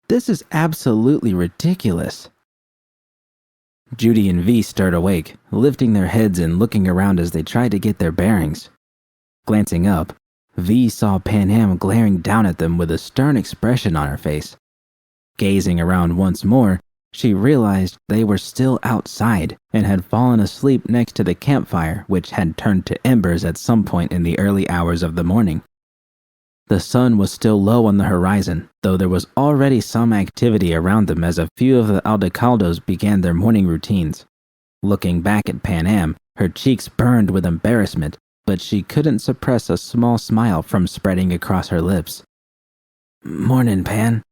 This is absolutely ridiculous. Judy and V stirred awake, lifting their heads and looking around as they tried to get their bearings. Glancing up, V saw Pan glaring down at them with a stern expression on her face. Gazing around once more, she realized they were still outside and had fallen asleep next to the campfire, which had turned to embers at some point in the early hours of the morning. The sun was still low on the horizon, though there was already some activity around them as a few of the aldecaldos began their morning routines. Looking back at Pan, her cheeks burned with embarrassment, but she couldn't suppress a small smile from spreading across her lips. "Morning, Pan."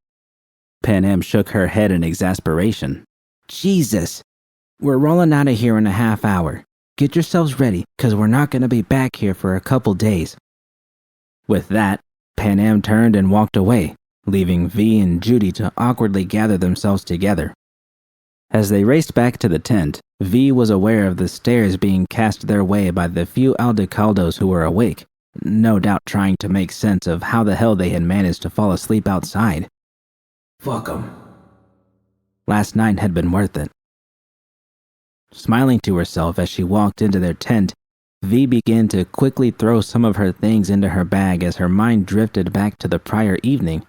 Pan shook her head in exasperation. "Jesus! We're rolling out of here in a half hour. Get yourselves ready, 'cause we're not going to be back here for a couple days." With that, Pan turned and walked away, leaving V and Judy to awkwardly gather themselves together. As they raced back to the tent, V was aware of the stares being cast their way by the few aldecaldos who were awake, no doubt trying to make sense of how the hell they had managed to fall asleep outside. "Fuck 'em. Last night had been worth it." Smiling to herself as she walked into their tent, V began to quickly throw some of her things into her bag as her mind drifted back to the prior evening.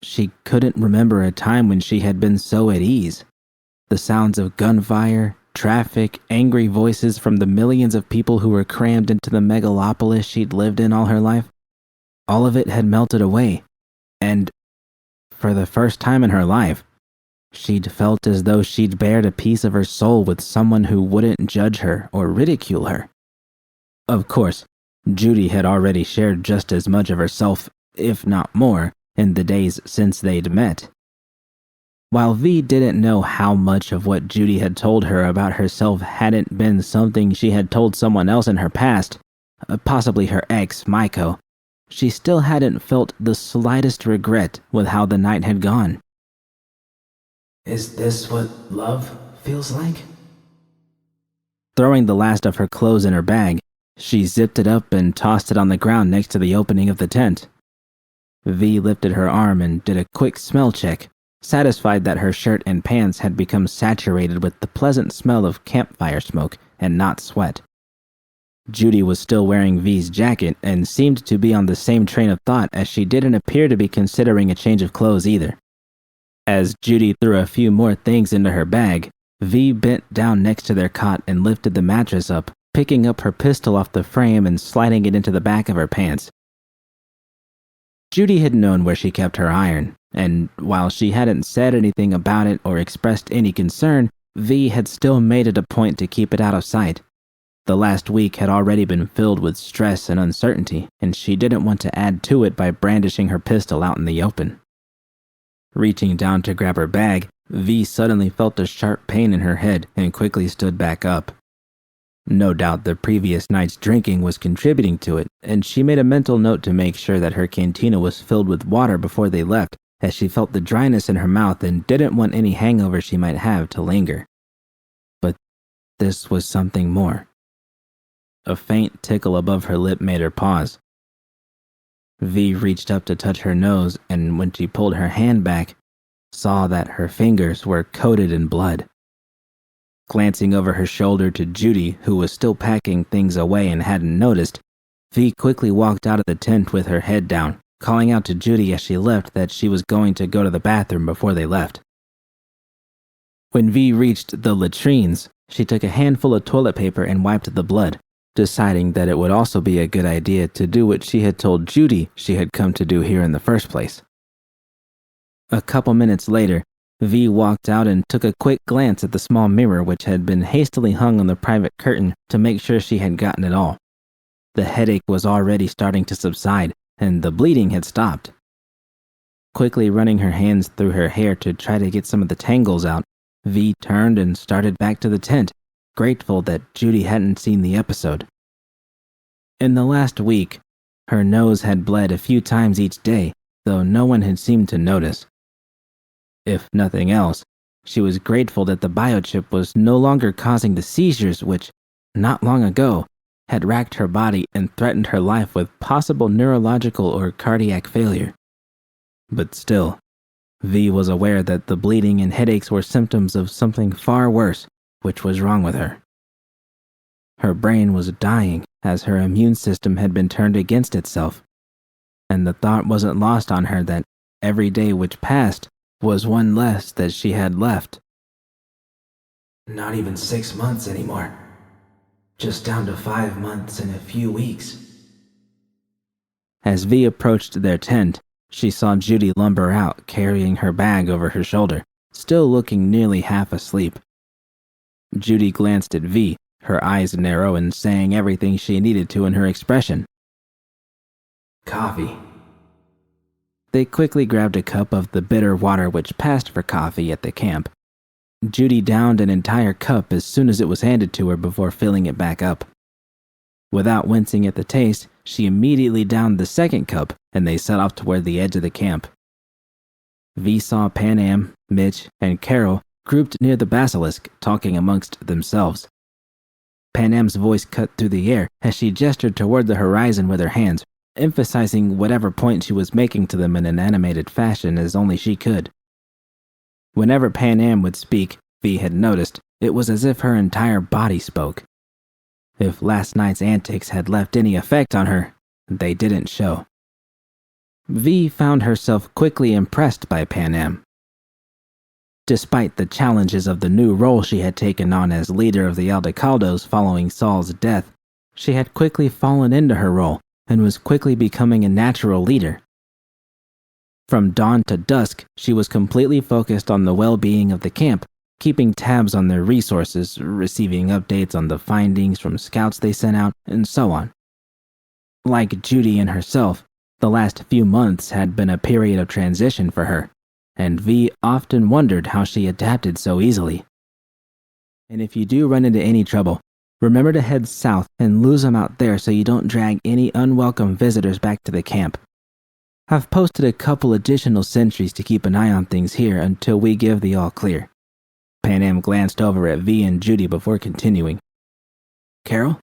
She couldn't remember a time when she had been so at ease. The sounds of gunfire, traffic, angry voices from the millions of people who were crammed into the megalopolis she'd lived in all her life, all of it had melted away, and, for the first time in her life, she'd felt as though she'd bared a piece of her soul with someone who wouldn't judge her or ridicule her. Of course, Judy had already shared just as much of herself, if not more, in the days since they'd met. While V didn't know how much of what Judy had told her about herself hadn't been something she had told someone else in her past, possibly her ex, Maiko, she still hadn't felt the slightest regret with how the night had gone. "Is this what love feels like?" Throwing the last of her clothes in her bag, she zipped it up and tossed it on the ground next to the opening of the tent. V lifted her arm and did a quick smell check, satisfied that her shirt and pants had become saturated with the pleasant smell of campfire smoke and not sweat. Judy was still wearing V's jacket and seemed to be on the same train of thought, as she didn't appear to be considering a change of clothes either. As Judy threw a few more things into her bag, V bent down next to their cot and lifted the mattress up, picking up her pistol off the frame and sliding it into the back of her pants. Judy had known where she kept her iron, and while she hadn't said anything about it or expressed any concern, V had still made it a point to keep it out of sight. The last week had already been filled with stress and uncertainty, and she didn't want to add to it by brandishing her pistol out in the open. Reaching down to grab her bag, V suddenly felt a sharp pain in her head and quickly stood back up. No doubt the previous night's drinking was contributing to it, and she made a mental note to make sure that her cantina was filled with water before they left, as she felt the dryness in her mouth and didn't want any hangover she might have to linger. But this was something more. A faint tickle above her lip made her pause. V reached up to touch her nose, and when she pulled her hand back, saw that her fingers were coated in blood. Glancing over her shoulder to Judy, who was still packing things away and hadn't noticed, V quickly walked out of the tent with her head down, calling out to Judy as she left that she was going to go to the bathroom before they left. When V reached the latrines, she took a handful of toilet paper and wiped the blood, deciding that it would also be a good idea to do what she had told Judy she had come to do here in the first place. A couple minutes later, V walked out and took a quick glance at the small mirror which had been hastily hung on the private curtain to make sure she had gotten it all. The headache was already starting to subside, and the bleeding had stopped. Quickly running her hands through her hair to try to get some of the tangles out, V turned and started back to the tent, grateful that Judy hadn't seen the episode. In the last week, her nose had bled a few times each day, though no one had seemed to notice. If nothing else, she was grateful that the biochip was no longer causing the seizures which, not long ago, had racked her body and threatened her life with possible neurological or cardiac failure. But still, V was aware that the bleeding and headaches were symptoms of something far worse, which was wrong with her. Her brain was dying as her immune system had been turned against itself, and the thought wasn't lost on her that every day which passed was one less that she had left. Not even 6 months anymore. Just down to 5 months and a few weeks. As V approached their tent, she saw Judy lumber out, carrying her bag over her shoulder, still looking nearly half asleep. Judy glanced at V, her eyes narrow and saying everything she needed to in her expression. Coffee. They quickly grabbed a cup of the bitter water which passed for coffee at the camp. Judy downed an entire cup as soon as it was handed to her before filling it back up. Without wincing at the taste, she immediately downed the second cup, and they set off toward the edge of the camp. V saw Panam, Mitch, and Carol grouped near the basilisk, talking amongst themselves. Panam's voice cut through the air as she gestured toward the horizon with her hands, emphasizing whatever point she was making to them in an animated fashion as only she could. Whenever Panam would speak, V had noticed, it was as if her entire body spoke. If last night's antics had left any effect on her, they didn't show. V found herself quickly impressed by Panam. Despite the challenges of the new role she had taken on as leader of the Aldecaldos following Saul's death, she had quickly fallen into her role and was quickly becoming a natural leader. From dawn to dusk, she was completely focused on the well-being of the camp, keeping tabs on their resources, receiving updates on the findings from scouts they sent out, and so on. Like Judy and herself, the last few months had been a period of transition for her, and V often wondered how she adapted so easily. And if you do run into any trouble, remember to head south and lose them out there so you don't drag any unwelcome visitors back to the camp. I've posted a couple additional sentries to keep an eye on things here until we give the all clear. Panam glanced over at V and Judy before continuing. Carol,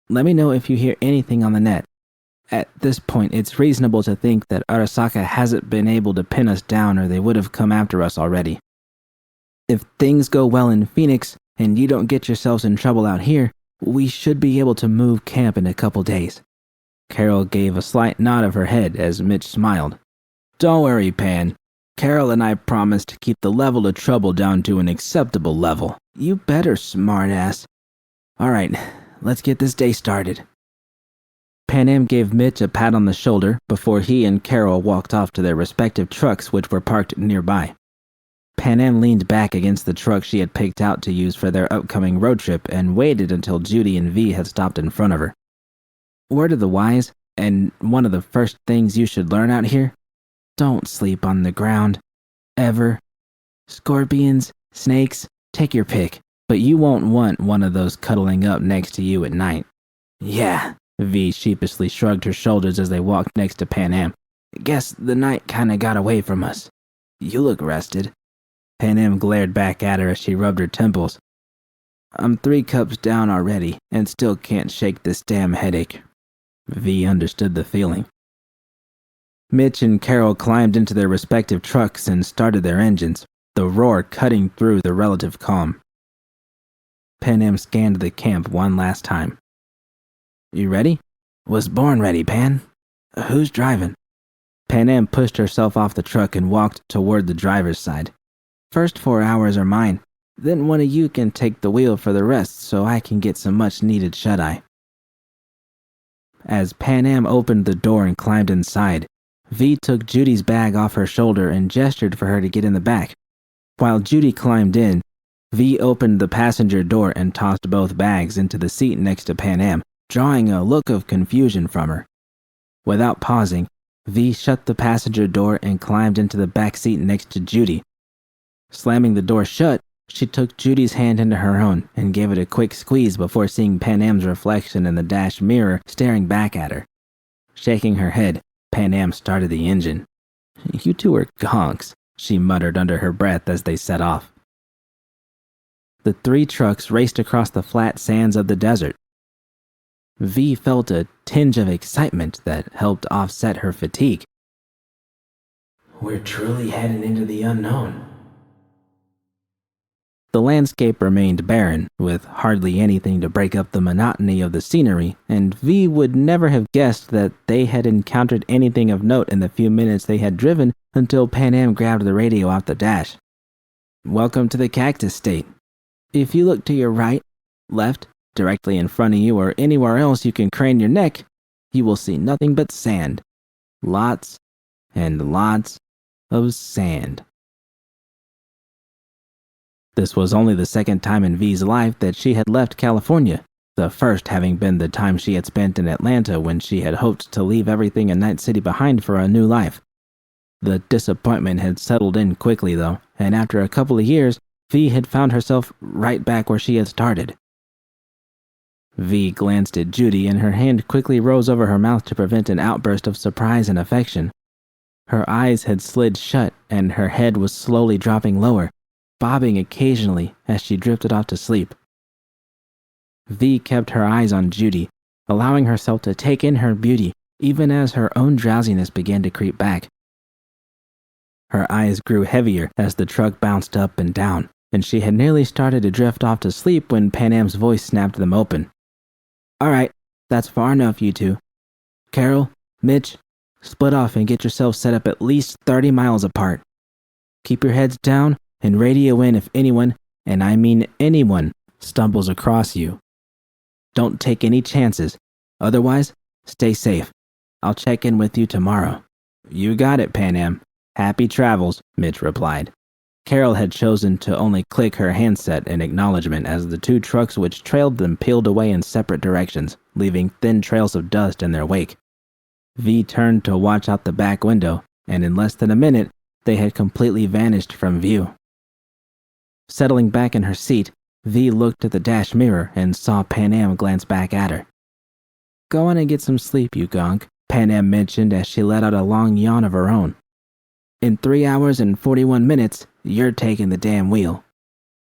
let me know if you hear anything on the net. At this point, it's reasonable to think that Arasaka hasn't been able to pin us down or they would have come after us already. If things go well in Phoenix and you don't get yourselves in trouble out here, we should be able to move camp in a couple days. Carol gave a slight nod of her head as Mitch smiled. Don't worry, Pan. Carol and I promised to keep the level of trouble down to an acceptable level. You better, smartass. All right, let's get this day started. Panam gave Mitch a pat on the shoulder before he and Carol walked off to their respective trucks which were parked nearby. Panam leaned back against the truck she had picked out to use for their upcoming road trip and waited until Judy and V had stopped in front of her. Word of the wise, and one of the first things you should learn out here, don't sleep on the ground. Ever. Scorpions, snakes, take your pick, but you won't want one of those cuddling up next to you at night. Yeah, V sheepishly shrugged her shoulders as they walked next to Panam. Guess the night kinda got away from us. You look rested. Panam glared back at her as she rubbed her temples. I'm 3 cups down already and still can't shake this damn headache. V understood the feeling. Mitch and Carol climbed into their respective trucks and started their engines, the roar cutting through the relative calm. Panam scanned the camp one last time. You ready? Was born ready, Pan. Who's driving? Panam pushed herself off the truck and walked toward the driver's side. First 4 hours are mine. Then one of you can take the wheel for the rest so I can get some much-needed shut-eye. As Panam opened the door and climbed inside, V took Judy's bag off her shoulder and gestured for her to get in the back. While Judy climbed in, V opened the passenger door and tossed both bags into the seat next to Panam, drawing a look of confusion from her. Without pausing, V shut the passenger door and climbed into the back seat next to Judy. Slamming the door shut, she took Judy's hand into her own and gave it a quick squeeze before seeing Panam's reflection in the dash mirror staring back at her. Shaking her head, Panam started the engine. You two are gonks, she muttered under her breath as they set off. The 3 trucks raced across the flat sands of the desert. V felt a tinge of excitement that helped offset her fatigue. We're truly heading into the unknown. The landscape remained barren, with hardly anything to break up the monotony of the scenery, and V would never have guessed that they had encountered anything of note in the few minutes they had driven until Pan Am grabbed the radio off the dash. Welcome to the Cactus State. If you look to your right, left, directly in front of you, or anywhere else you can crane your neck, you will see nothing but sand. Lots and lots of sand. This was only the second time in V's life that she had left California, the first having been the time she had spent in Atlanta when she had hoped to leave everything in Night City behind for a new life. The disappointment had settled in quickly, though, and after a couple of years, V had found herself right back where she had started. V glanced at Judy, and her hand quickly rose over her mouth to prevent an outburst of surprise and affection. Her eyes had slid shut, and her head was slowly dropping lower, bobbing occasionally as she drifted off to sleep. V kept her eyes on Judy, allowing herself to take in her beauty even as her own drowsiness began to creep back. Her eyes grew heavier as the truck bounced up and down, and she had nearly started to drift off to sleep when Pan Am's voice snapped them open. All right, that's far enough, you two. Carol, Mitch, split off and get yourselves set up at least 30 miles apart. Keep your heads down and radio in if anyone, and I mean anyone, stumbles across you. Don't take any chances. Otherwise, stay safe. I'll check in with you tomorrow. You got it, Pan Am. Happy travels, Mitch replied. Carol had chosen to only click her handset in acknowledgement as the two trucks which trailed them peeled away in separate directions, leaving thin trails of dust in their wake. V turned to watch out the back window, and in less than a minute, they had completely vanished from view. Settling back in her seat, V looked at the dash mirror and saw Pan Am glance back at her. Go on and get some sleep, you gonk, Pan Am mentioned as she let out a long yawn of her own. In 3 hours and 41 minutes, you're taking the damn wheel.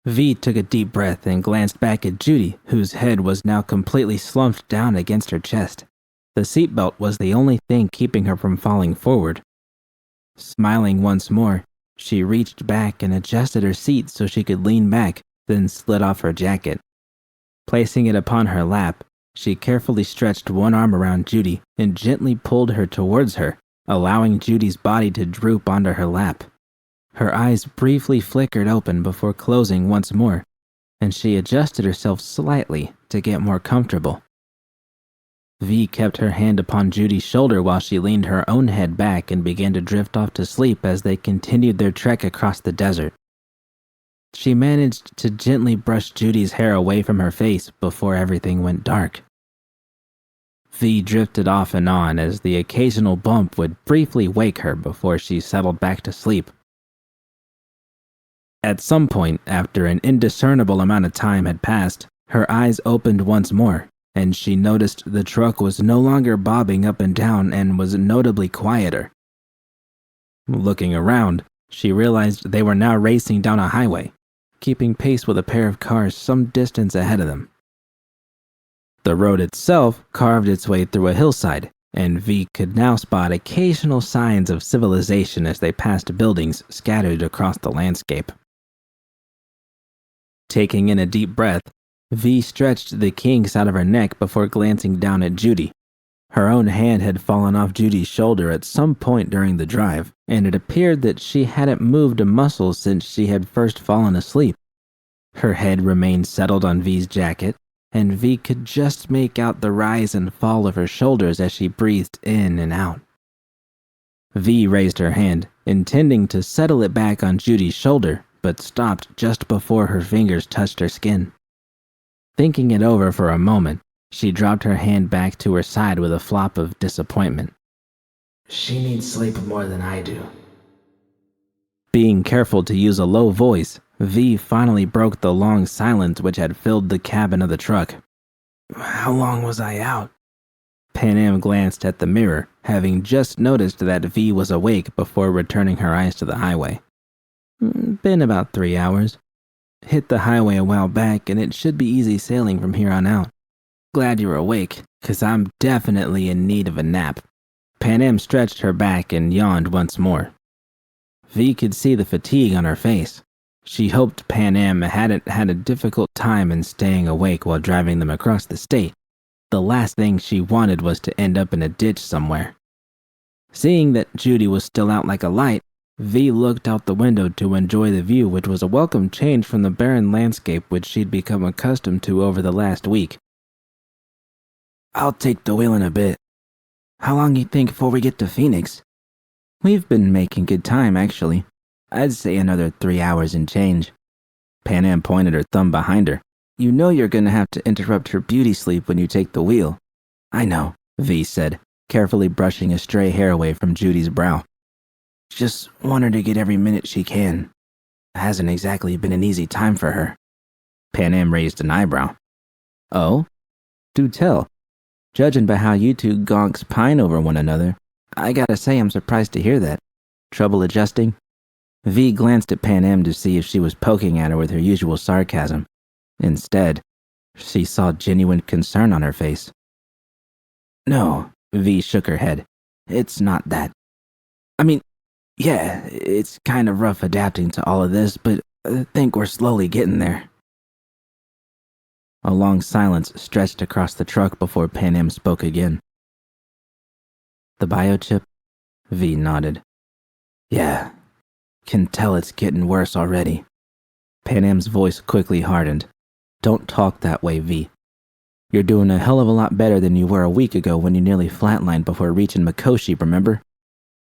V took a deep breath and glanced back at Judy, whose head was now completely slumped down against her chest. The seatbelt was the only thing keeping her from falling forward. Smiling once more, she reached back and adjusted her seat so she could lean back, then slid off her jacket. Placing it upon her lap, she carefully stretched one arm around Judy and gently pulled her towards her, allowing Judy's body to droop onto her lap. Her eyes briefly flickered open before closing once more, and she adjusted herself slightly to get more comfortable. V kept her hand upon Judy's shoulder while she leaned her own head back and began to drift off to sleep as they continued their trek across the desert. She managed to gently brush Judy's hair away from her face before everything went dark. V drifted off and on as the occasional bump would briefly wake her before she settled back to sleep. At some point, after an indiscernible amount of time had passed, her eyes opened once more, and she noticed the truck was no longer bobbing up and down and was notably quieter. Looking around, she realized they were now racing down a highway, keeping pace with a pair of cars some distance ahead of them. The road itself carved its way through a hillside, and V could now spot occasional signs of civilization as they passed buildings scattered across the landscape. Taking in a deep breath, V stretched the kinks out of her neck before glancing down at Judy. Her own hand had fallen off Judy's shoulder at some point during the drive, and it appeared that she hadn't moved a muscle since she had first fallen asleep. Her head remained settled on V's jacket, and V could just make out the rise and fall of her shoulders as she breathed in and out. V raised her hand, intending to settle it back on Judy's shoulder, but stopped just before her fingers touched her skin. Thinking it over for a moment, she dropped her hand back to her side with a flop of disappointment. She needs sleep more than I do. Being careful to use a low voice, V finally broke the long silence which had filled the cabin of the truck. How long was I out? Pan Am glanced at the mirror, having just noticed that V was awake before returning her eyes to the highway. Been about 3 hours. Hit the highway a while back and it should be easy sailing from here on out. Glad you're awake, 'cause I'm definitely in need of a nap. Pan Am stretched her back and yawned once more. V could see the fatigue on her face. She hoped Pan Am hadn't had a difficult time in staying awake while driving them across the state. The last thing she wanted was to end up in a ditch somewhere. Seeing that Judy was still out like a light, V looked out the window to enjoy the view, which was a welcome change from the barren landscape which she'd become accustomed to over the last week. I'll take the wheel in a bit. How long you think before we get to Phoenix? We've been making good time, actually. I'd say another 3 hours and change. Pan Am pointed her thumb behind her. You know you're gonna have to interrupt her beauty sleep when you take the wheel. I know, V said, carefully brushing a stray hair away from Judy's brow. Just want her to get every minute she can. It hasn't exactly been an easy time for her. Pan Am raised an eyebrow. Oh? Do tell. Judging by how you two gonks pine over one another, I gotta say I'm surprised to hear that. Trouble adjusting? V glanced at Pan Am to see if she was poking at her with her usual sarcasm. Instead, she saw genuine concern on her face. No, V shook her head. It's not that. I mean, yeah, it's kind of rough adapting to all of this, but I think we're slowly getting there. A long silence stretched across the truck before Pan Am spoke again. The biochip? V nodded. Yeah, can tell it's getting worse already. Pan Am's voice quickly hardened. Don't talk that way, V. You're doing a hell of a lot better than you were a week ago when you nearly flatlined before reaching Mikoshi, remember?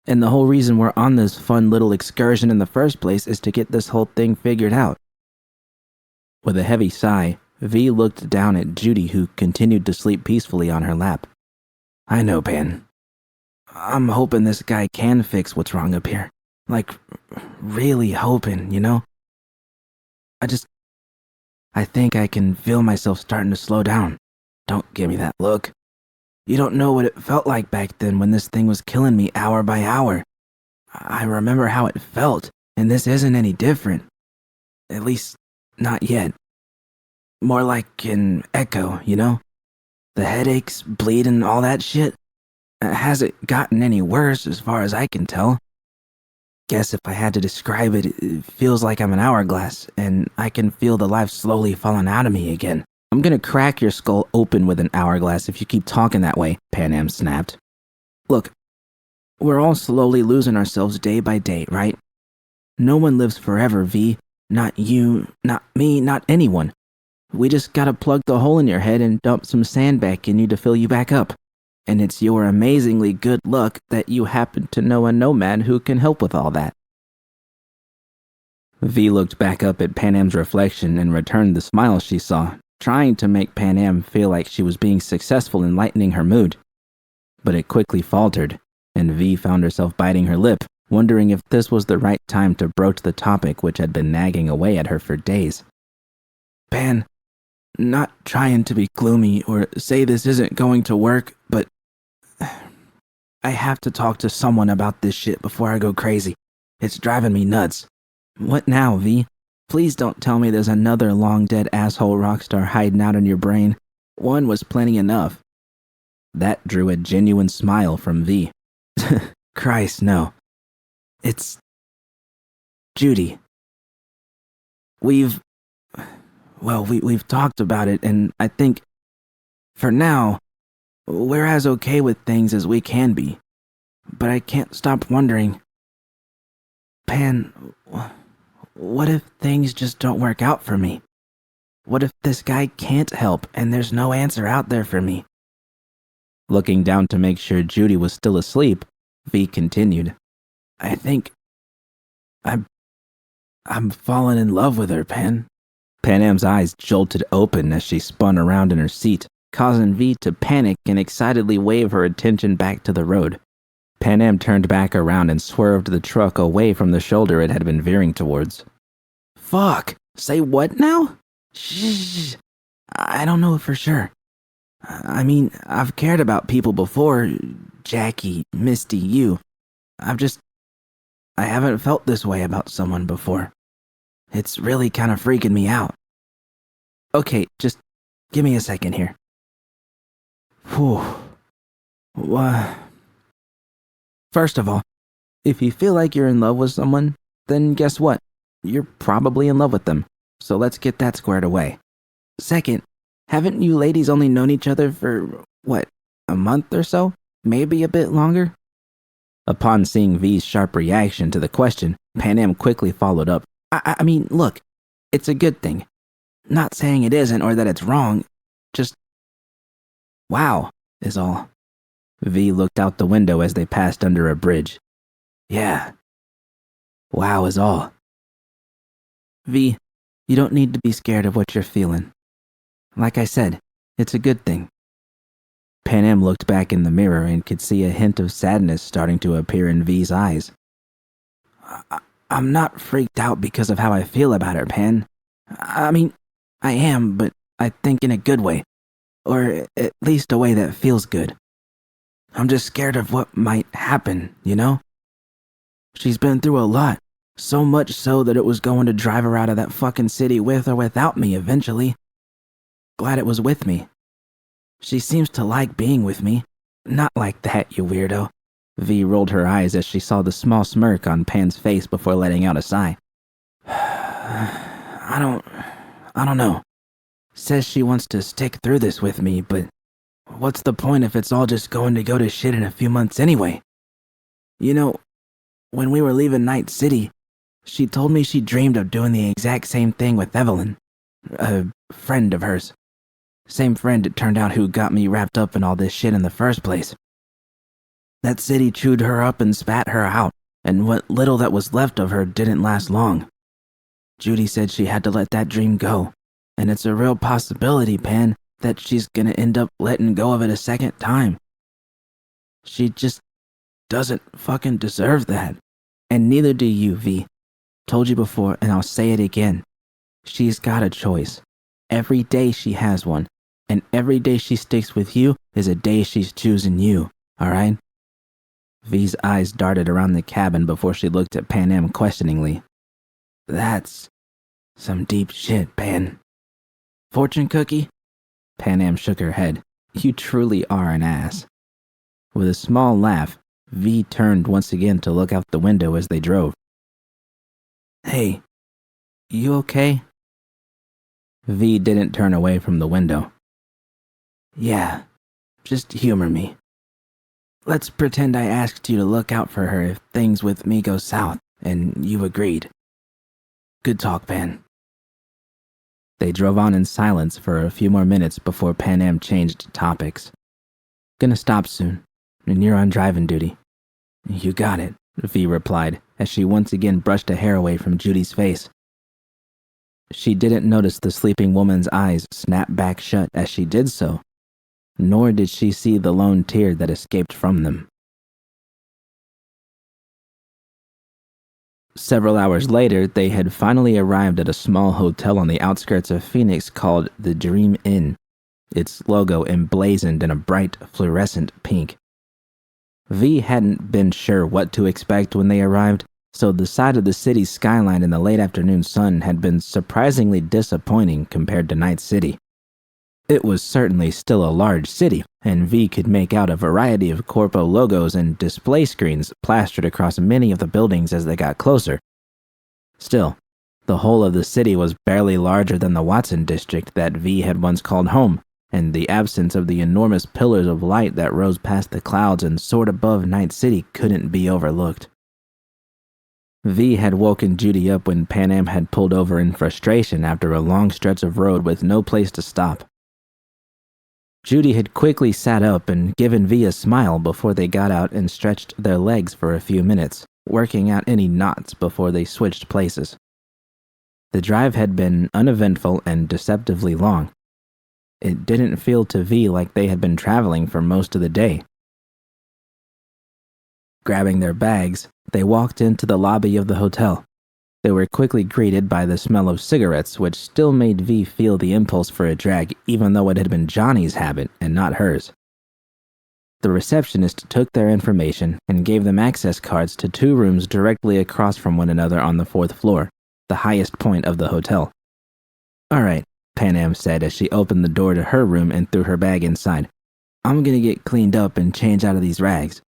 And the whole reason we're on this fun little excursion in the first place is to get this whole thing figured out. With a heavy sigh, V looked down at Judy, who continued to sleep peacefully on her lap. I know, Pan. I'm hoping this guy can fix what's wrong up here. Like, really hoping, you know? I think I can feel myself starting to slow down. Don't give me that look. You don't know what it felt like back then when this thing was killing me hour by hour. I remember how it felt, and this isn't any different. At least, not yet. More like an echo, you know? The headaches, bleeding, all that shit. It hasn't gotten any worse as far as I can tell. Guess if I had to describe it, it feels like I'm an hourglass, and I can feel the life slowly falling out of me again. I'm gonna crack your skull open with an hourglass if you keep talking that way, Pan Am snapped. Look, we're all slowly losing ourselves day by day, right? No one lives forever, V. Not you, not me, not anyone. We just gotta plug the hole in your head and dump some sand back in you to fill you back up. And it's your amazingly good luck that you happen to know a nomad who can help with all that. V looked back up at Pan Am's reflection and returned the smile she saw, trying to make Pan Am feel like she was being successful in lightening her mood. But it quickly faltered, and V found herself biting her lip, wondering if this was the right time to broach the topic which had been nagging away at her for days. Pan, not trying to be gloomy or say this isn't going to work, but I have to talk to someone about this shit before I go crazy. It's driving me nuts. What now, V? Please don't tell me there's another long-dead asshole rockstar hiding out in your brain. One was plenty enough. That drew a genuine smile from V. Christ, no. It's Judy. We've talked about it, and I think, for now, we're as okay with things as we can be. But I can't stop wondering, Pan, what if things just don't work out for me? What if this guy can't help and there's no answer out there for me? Looking down to make sure Judy was still asleep, V continued. I think I'm falling in love with her, Pan. Pan Am's eyes jolted open as she spun around in her seat, causing V to panic and excitedly wave her attention back to the road. Pan Am turned back around and swerved the truck away from the shoulder it had been veering towards. Fuck! Say what now? Shh. I don't know for sure. I mean, I've cared about people before. Jackie, Misty, you. I haven't felt this way about someone before. It's really kind of freaking me out. Okay, just give me a second here. Whew. First of all, If you feel like you're in love with someone, then guess what? You're probably in love with them. So let's get that squared away. Second, haven't you ladies only known each other for, what, a month or so? Maybe a bit longer? Upon seeing V's sharp reaction to the question, Panam quickly followed up. I mean, look, it's a good thing. Not saying it isn't or that it's wrong. Just, wow, is all. V looked out the window as they passed under a bridge. Yeah. Wow is all. V, you don't need to be scared of what you're feeling. Like I said, it's a good thing. Panam looked back in the mirror and could see a hint of sadness starting to appear in V's eyes. I'm not freaked out because of how I feel about her, Pan. I mean, I am, but I think in a good way. Or at least a way that feels good. I'm just scared of what might happen, you know? She's been through a lot. So much so that it was going to drive her out of that fucking city with or without me eventually. Glad it was with me. She seems to like being with me. Not like that, you weirdo. V rolled her eyes as she saw the small smirk on Pan's face before letting out a sigh. I don't know. Says she wants to stick through this with me, but what's the point if it's all just going to go to shit in a few months anyway? You know, when we were leaving Night City, she told me she dreamed of doing the exact same thing with Evelyn, a friend of hers. Same friend it turned out who got me wrapped up in all this shit in the first place. That city chewed her up and spat her out, and what little that was left of her didn't last long. Judy said she had to let that dream go, and it's a real possibility, Pan, that she's gonna end up letting go of it a second time. She just doesn't fucking deserve that. And neither do you, V. Told you before, and I'll say it again. She's got a choice. Every day she has one. And every day she sticks with you is a day she's choosing you, alright? V's eyes darted around the cabin before she looked at Panam questioningly. That's some deep shit, Pan. Fortune cookie? Panam shook her head. You truly are an ass. With a small laugh, V turned once again to look out the window as they drove. Hey, you okay? V didn't turn away from the window. Yeah, just humor me. Let's pretend I asked you to look out for her if things with me go south, and you agreed. Good talk, Pan. They drove on in silence for a few more minutes before Panam changed topics. Gonna stop soon, and you're on driving duty. You got it, V replied, as she once again brushed a hair away from Judy's face. She didn't notice the sleeping woman's eyes snap back shut as she did so, nor did she see the lone tear that escaped from them. Several hours later, they had finally arrived at a small hotel on the outskirts of Phoenix called the Dream Inn, its logo emblazoned in a bright, fluorescent pink. V hadn't been sure what to expect when they arrived, so the sight of the city's skyline in the late afternoon sun had been surprisingly disappointing compared to Night City. It was certainly still a large city, and V could make out a variety of corpo logos and display screens plastered across many of the buildings as they got closer. Still, the whole of the city was barely larger than the Watson district that V had once called home, and the absence of the enormous pillars of light that rose past the clouds and soared above Night City couldn't be overlooked. V had woken Judy up when Panam had pulled over in frustration after a long stretch of road with no place to stop. Judy had quickly sat up and given V a smile before they got out and stretched their legs for a few minutes, working out any knots before they switched places. The drive had been uneventful and deceptively long. It didn't feel to V like they had been traveling for most of the day. Grabbing their bags, they walked into the lobby of the hotel. They were quickly greeted by the smell of cigarettes, which still made V feel the impulse for a drag, even though it had been Johnny's habit and not hers. The receptionist took their information and gave them access cards to 2 rooms directly across from one another on the 4th floor, the highest point of the hotel. All right, Panam said as she opened the door to her room and threw her bag inside. I'm gonna get cleaned up and change out of these rags.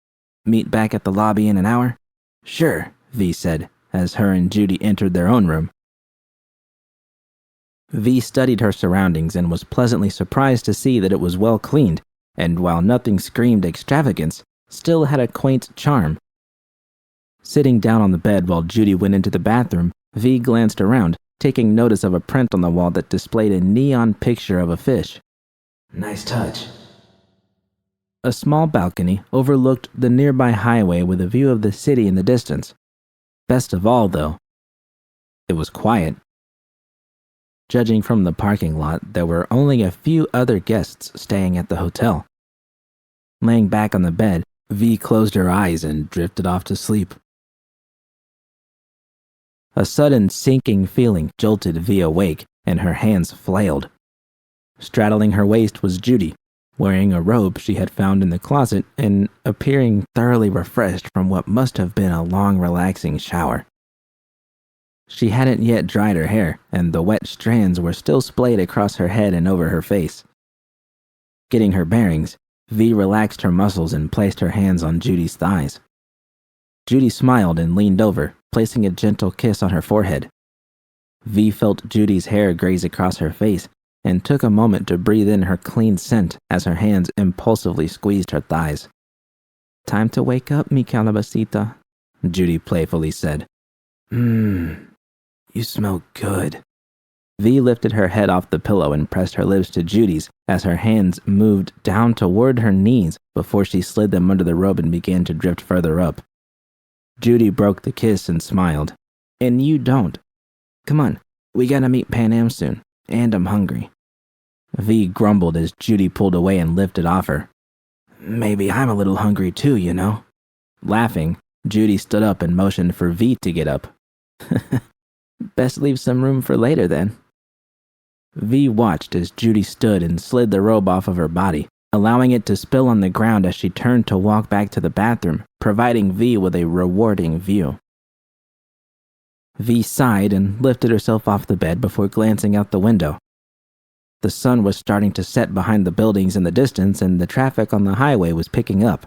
Meet back at the lobby in an hour? Sure, V said, as her and Judy entered their own room. V studied her surroundings and was pleasantly surprised to see that it was well cleaned, and while nothing screamed extravagance, still had a quaint charm. Sitting down on the bed while Judy went into the bathroom, V glanced around, taking notice of a print on the wall that displayed a neon picture of a fish. Nice touch. A small balcony overlooked the nearby highway with a view of the city in the distance. Best of all, though, it was quiet. Judging from the parking lot, there were only a few other guests staying at the hotel. Laying back on the bed, V closed her eyes and drifted off to sleep. A sudden sinking feeling jolted V awake, and her hands flailed. Straddling her waist was Judy, wearing a robe she had found in the closet and appearing thoroughly refreshed from what must have been a long, relaxing shower. She hadn't yet dried her hair, and the wet strands were still splayed across her head and over her face. Getting her bearings, V relaxed her muscles and placed her hands on Judy's thighs. Judy smiled and leaned over, placing a gentle kiss on her forehead. V felt Judy's hair graze across her face and took a moment to breathe in her clean scent as her hands impulsively squeezed her thighs. "Time to wake up, mi calabacita," Judy playfully said. You smell good." V lifted her head off the pillow and pressed her lips to Judy's as her hands moved down toward her knees before she slid them under the robe and began to drift further up. Judy broke the kiss and smiled. "And you don't. Come on, we gotta meet Pan Am soon, and I'm hungry." V grumbled as Judy pulled away and lifted off her. "Maybe I'm a little hungry too, you know." Laughing, Judy stood up and motioned for V to get up. "Best leave some room for later then." V watched as Judy stood and slid the robe off of her body, allowing it to spill on the ground as she turned to walk back to the bathroom, providing V with a rewarding view. V sighed and lifted herself off the bed before glancing out the window. The sun was starting to set behind the buildings in the distance, and the traffic on the highway was picking up.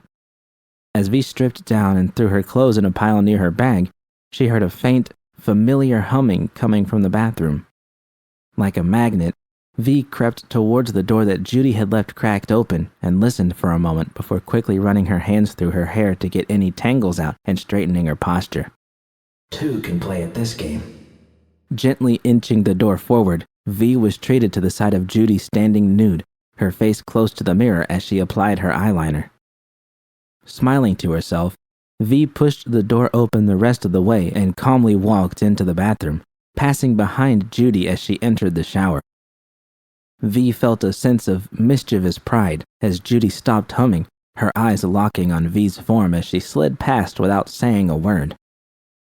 As V stripped down and threw her clothes in a pile near her bag, she heard a faint, familiar humming coming from the bathroom. Like a magnet, V crept towards the door that Judy had left cracked open and listened for a moment before quickly running her hands through her hair to get any tangles out and straightening her posture. "Two can play at this game." Gently inching the door forward, V was treated to the sight of Judy standing nude, her face close to the mirror as she applied her eyeliner. Smiling to herself, V pushed the door open the rest of the way and calmly walked into the bathroom, passing behind Judy as she entered the shower. V felt a sense of mischievous pride as Judy stopped humming, her eyes locking on V's form as she slid past without saying a word.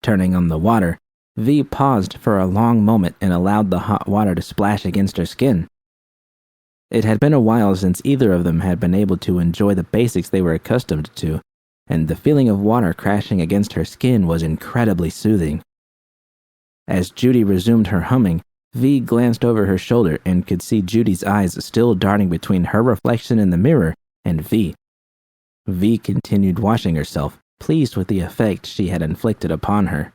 Turning on the water, V paused for a long moment and allowed the hot water to splash against her skin. It had been a while since either of them had been able to enjoy the basics they were accustomed to, and the feeling of water crashing against her skin was incredibly soothing. As Judy resumed her humming, V glanced over her shoulder and could see Judy's eyes still darting between her reflection in the mirror and V. V continued washing herself, pleased with the effect she had inflicted upon her.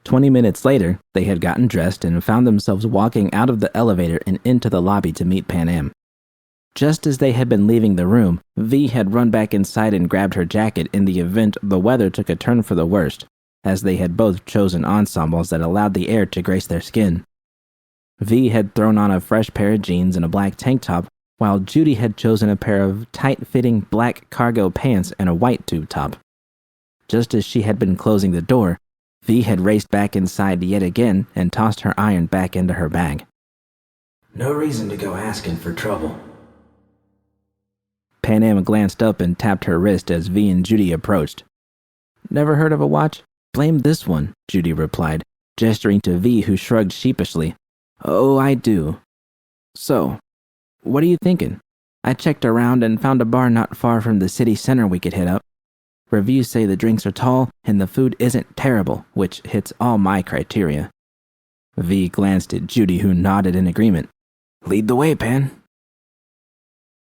20 minutes later, they had gotten dressed and found themselves walking out of the elevator and into the lobby to meet Pan Am. Just as they had been leaving the room, V had run back inside and grabbed her jacket in the event the weather took a turn for the worst, as they had both chosen ensembles that allowed the air to grace their skin. V had thrown on a fresh pair of jeans and a black tank top, while Judy had chosen a pair of tight-fitting black cargo pants and a white tube top. Just as she had been closing the door, V had raced back inside yet again and tossed her iron back into her bag. "No reason to go asking for trouble." Pan Am glanced up and tapped her wrist as V and Judy approached. "Never heard of a watch? Blame this one," Judy replied, gesturing to V, who shrugged sheepishly. "Oh, I do. So, what are you thinking? I checked around and found a bar not far from the city center we could hit up. Reviews say the drinks are tall and the food isn't terrible, which hits all my criteria." V glanced at Judy, who nodded in agreement. "Lead the way, Pan."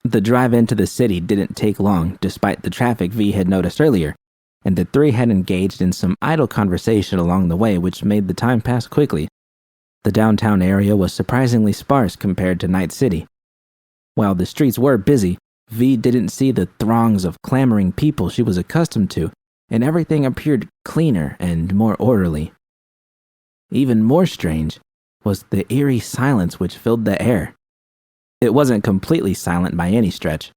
The drive into the city didn't take long, despite the traffic V had noticed earlier, and the three had engaged in some idle conversation along the way, which made the time pass quickly. The downtown area was surprisingly sparse compared to Night City. While the streets were busy, V didn't see the throngs of clamoring people she was accustomed to, and everything appeared cleaner and more orderly. Even more strange was the eerie silence which filled the air. It wasn't completely silent by any stretch.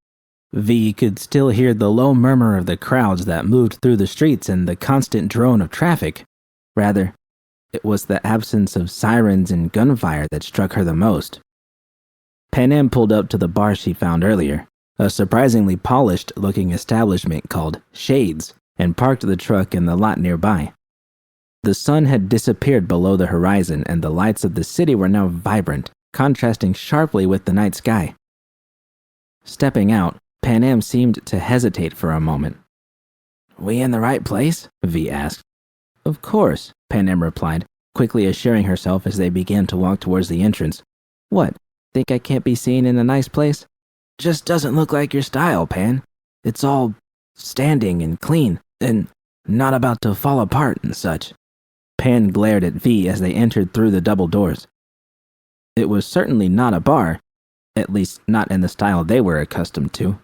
V could still hear the low murmur of the crowds that moved through the streets and the constant drone of traffic. Rather, it was the absence of sirens and gunfire that struck her the most. Pan Am pulled up to the bar she found earlier, a surprisingly polished-looking establishment called Shades, and parked the truck in the lot nearby. The sun had disappeared below the horizon, and the lights of the city were now vibrant, contrasting sharply with the night sky. Stepping out, Pan Am seemed to hesitate for a moment. "We in the right place?" V asked. "Of course," Pan Am replied, quickly assuring herself as they began to walk towards the entrance. "What, think I can't be seen in a nice place?" "Just doesn't look like your style, Pan. It's all standing and clean, and not about to fall apart and such." Pan glared at V as they entered through the double doors. It was certainly not a bar, at least not in the style they were accustomed to.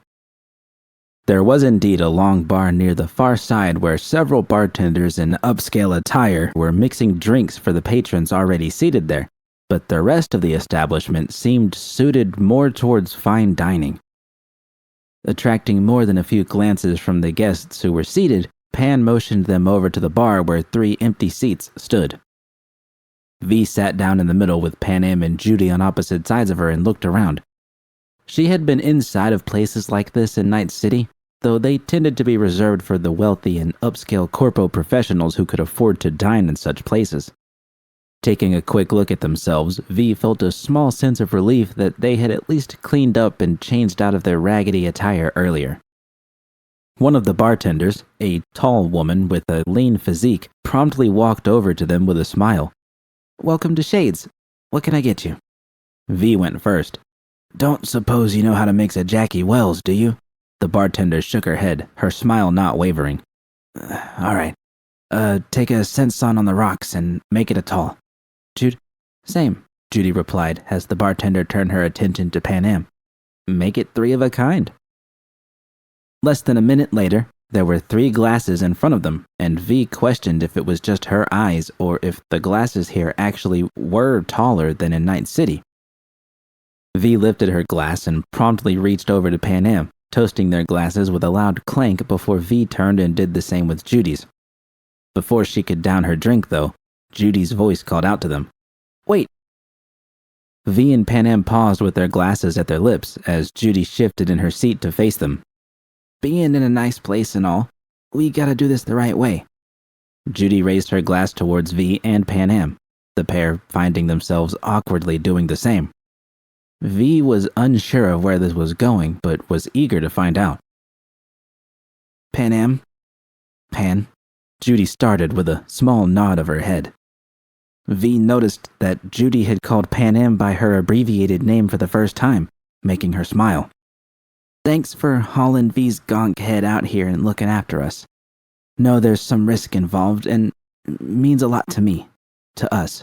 There was indeed a long bar near the far side where several bartenders in upscale attire were mixing drinks for the patrons already seated there, but the rest of the establishment seemed suited more towards fine dining. Attracting more than a few glances from the guests who were seated, Pan motioned them over to the bar where 3 empty seats stood. V sat down in the middle with Pan Am and Judy on opposite sides of her and looked around. She had been inside of places like this in Night City, though they tended to be reserved for the wealthy and upscale corpo professionals who could afford to dine in such places. Taking a quick look at themselves, V felt a small sense of relief that they had at least cleaned up and changed out of their raggedy attire earlier. One of the bartenders, a tall woman with a lean physique, promptly walked over to them with a smile. "Welcome to Shades. What can I get you?" V went first. "Don't suppose you know how to mix a Jackie Wells, do you?" The bartender shook her head, her smile not wavering. All right. Take a Senson on the rocks and make it a tall." "Jude?" "Same," Judy replied as the bartender turned her attention to Pan Am. "Make it 3 of a kind." Less than a minute later, there were 3 glasses in front of them, and V questioned if it was just her eyes or if the glasses here actually were taller than in Night City. V lifted her glass and promptly reached over to Pan Am, toasting their glasses with a loud clank before V turned and did the same with Judy's. Before she could down her drink, though, Judy's voice called out to them. "Wait!" V and Pan Am paused with their glasses at their lips as Judy shifted in her seat to face them. "Being in a nice place and all, we gotta do this the right way." Judy raised her glass towards V and Pan Am, the pair finding themselves awkwardly doing the same. V was unsure of where this was going, but was eager to find out. "Pan Am?" "Pan," Judy started with a small nod of her head. V noticed that Judy had called Pan Am by her abbreviated name for the first time, making her smile. "Thanks for hauling V's gonk head out here and looking after us. Know there's some risk involved and means a lot to me, to us."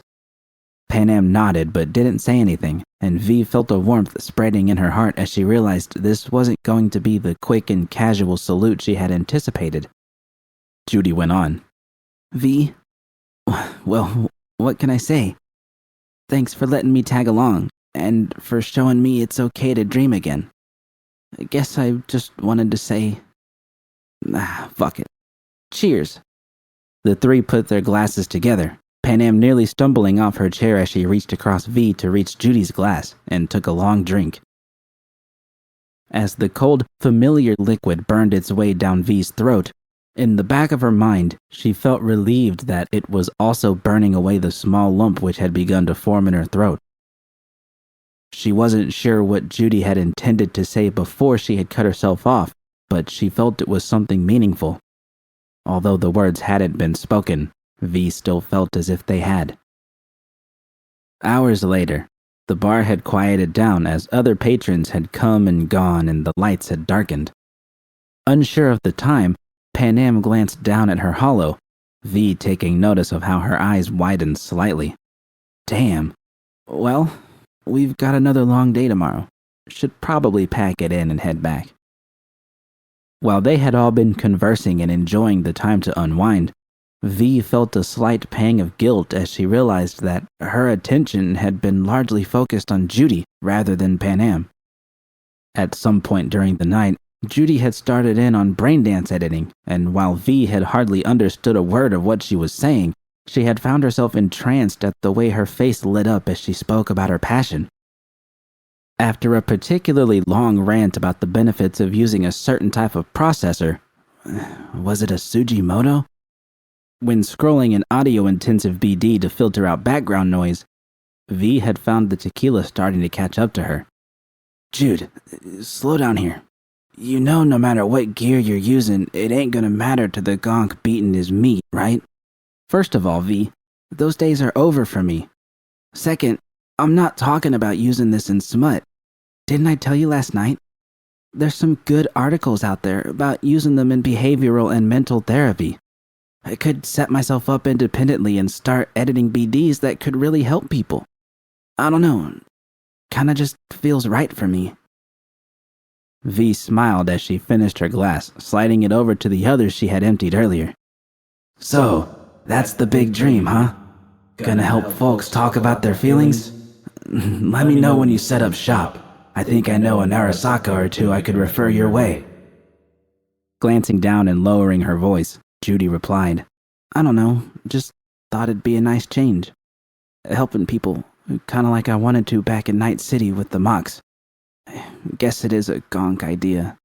Pan Am nodded but didn't say anything, and V felt a warmth spreading in her heart as she realized this wasn't going to be the quick and casual salute she had anticipated. Judy went on. "V, well, what can I say? Thanks for letting me tag along, and for showing me it's okay to dream again. I guess I just wanted to say, fuck it. Cheers." The 3 put their glasses together, Pan Am nearly stumbling off her chair as she reached across V to reach Judy's glass and took a long drink. As the cold, familiar liquid burned its way down V's throat, in the back of her mind, she felt relieved that it was also burning away the small lump which had begun to form in her throat. She wasn't sure what Judy had intended to say before she had cut herself off, but she felt it was something meaningful. Although the words hadn't been spoken, V still felt as if they had. Hours later, the bar had quieted down as other patrons had come and gone and the lights had darkened. Unsure of the time, Panam glanced down at her holo, V taking notice of how her eyes widened slightly. Damn. Well, we've got another long day tomorrow. Should probably pack it in and head back. While they had all been conversing and enjoying the time to unwind, V felt a slight pang of guilt as she realized that her attention had been largely focused on Judy rather than Panam. At some point during the night, Judy had started in on braindance editing, and while V had hardly understood a word of what she was saying, she had found herself entranced at the way her face lit up as she spoke about her passion. After a particularly long rant about the benefits of using a certain type of processor, was it a Sugimoto? When scrolling an audio-intensive BD to filter out background noise, V had found the tequila starting to catch up to her. Jude, slow down here. You know no matter what gear you're using, it ain't gonna matter to the gonk beating his meat, right? First of all, V, those days are over for me. Second, I'm not talking about using this in smut. Didn't I tell you last night? There's some good articles out there about using them in behavioral and mental therapy. I could set myself up independently and start editing BDs that could really help people. I don't know. Kinda just feels right for me. V smiled as she finished her glass, sliding it over to the others she had emptied earlier. So, that's the big dream, huh? Gonna help folks talk about their feelings? Let me know when you set up shop. I think I know an Arasaka or two I could refer your way. Glancing down and lowering her voice, Judy replied, I don't know, just thought it'd be a nice change. Helping people, kinda like I wanted to back in Night City with the Mox. Guess it is a gonk idea.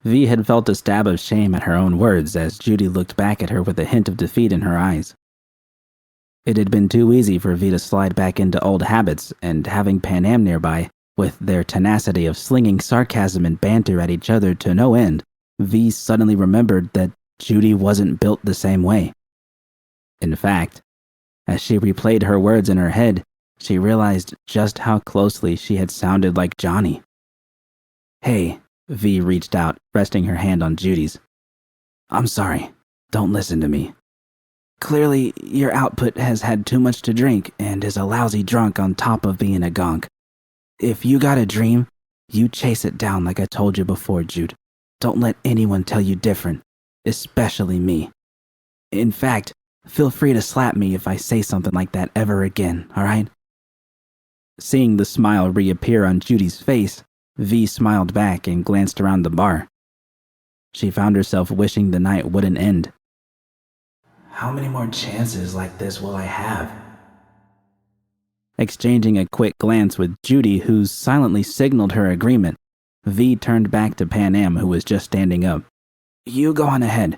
V had felt a stab of shame at her own words as Judy looked back at her with a hint of defeat in her eyes. It had been too easy for V to slide back into old habits, and having Panam nearby, with their tenacity of slinging sarcasm and banter at each other to no end, V suddenly remembered that Judy wasn't built the same way. In fact, as she replayed her words in her head, she realized just how closely she had sounded like Johnny. Hey, V reached out, resting her hand on Judy's. I'm sorry. Don't listen to me. Clearly, your output has had too much to drink and is a lousy drunk on top of being a gonk. If you got a dream, you chase it down like I told you before, Jude. Don't let anyone tell you different, especially me. In fact, feel free to slap me if I say something like that ever again, alright? Seeing the smile reappear on Judy's face, V smiled back and glanced around the bar. She found herself wishing the night wouldn't end. How many more chances like this will I have? Exchanging a quick glance with Judy, who silently signaled her agreement, V turned back to Panam, who was just standing up. You go on ahead.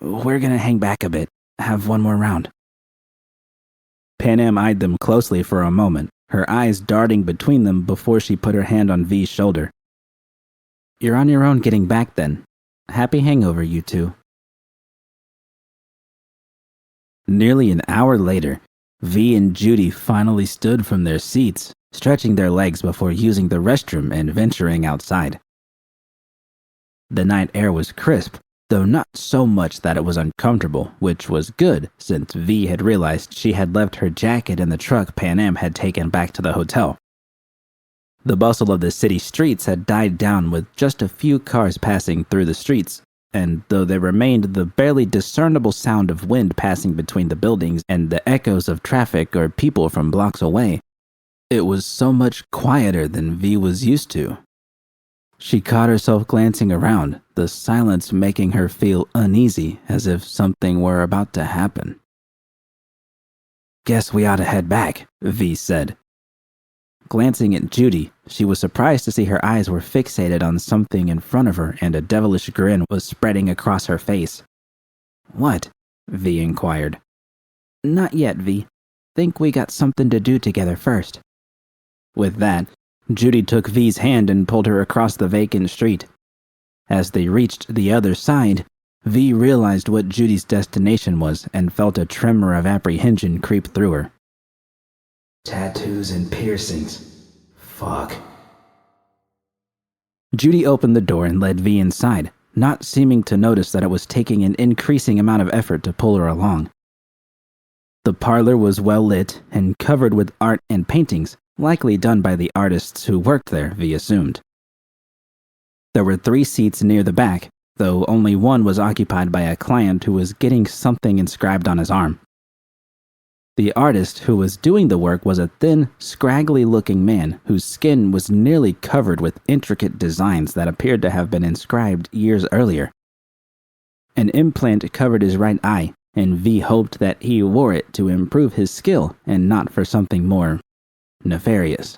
We're gonna hang back a bit, have one more round. Panam eyed them closely for a moment, her eyes darting between them before she put her hand on V's shoulder. You're on your own getting back then. Happy hangover, you two. Nearly an hour later, V and Judy finally stood from their seats, stretching their legs before using the restroom and venturing outside. The night air was crisp, though not so much that it was uncomfortable, which was good since V had realized she had left her jacket in the truck Panam had taken back to the hotel. The bustle of the city streets had died down with just a few cars passing through the streets, and though there remained the barely discernible sound of wind passing between the buildings and the echoes of traffic or people from blocks away, it was so much quieter than V was used to. She caught herself glancing around, the silence making her feel uneasy as if something were about to happen. Guess we ought to head back, V said. Glancing at Judy, she was surprised to see her eyes were fixated on something in front of her and a devilish grin was spreading across her face. What? V inquired. Not yet, V. Think we got something to do together first. With that, Judy took V's hand and pulled her across the vacant street. As they reached the other side, V realized what Judy's destination was and felt a tremor of apprehension creep through her. Tattoos and piercings. Fuck. Judy opened the door and led V inside, not seeming to notice that it was taking an increasing amount of effort to pull her along. The parlor was well lit and covered with art and paintings, likely done by the artists who worked there, V assumed. There were 3 seats near the back, though only one was occupied by a client who was getting something inscribed on his arm. The artist who was doing the work was a thin, scraggly-looking man whose skin was nearly covered with intricate designs that appeared to have been inscribed years earlier. An implant covered his right eye, and V hoped that he wore it to improve his skill and not for something more nefarious.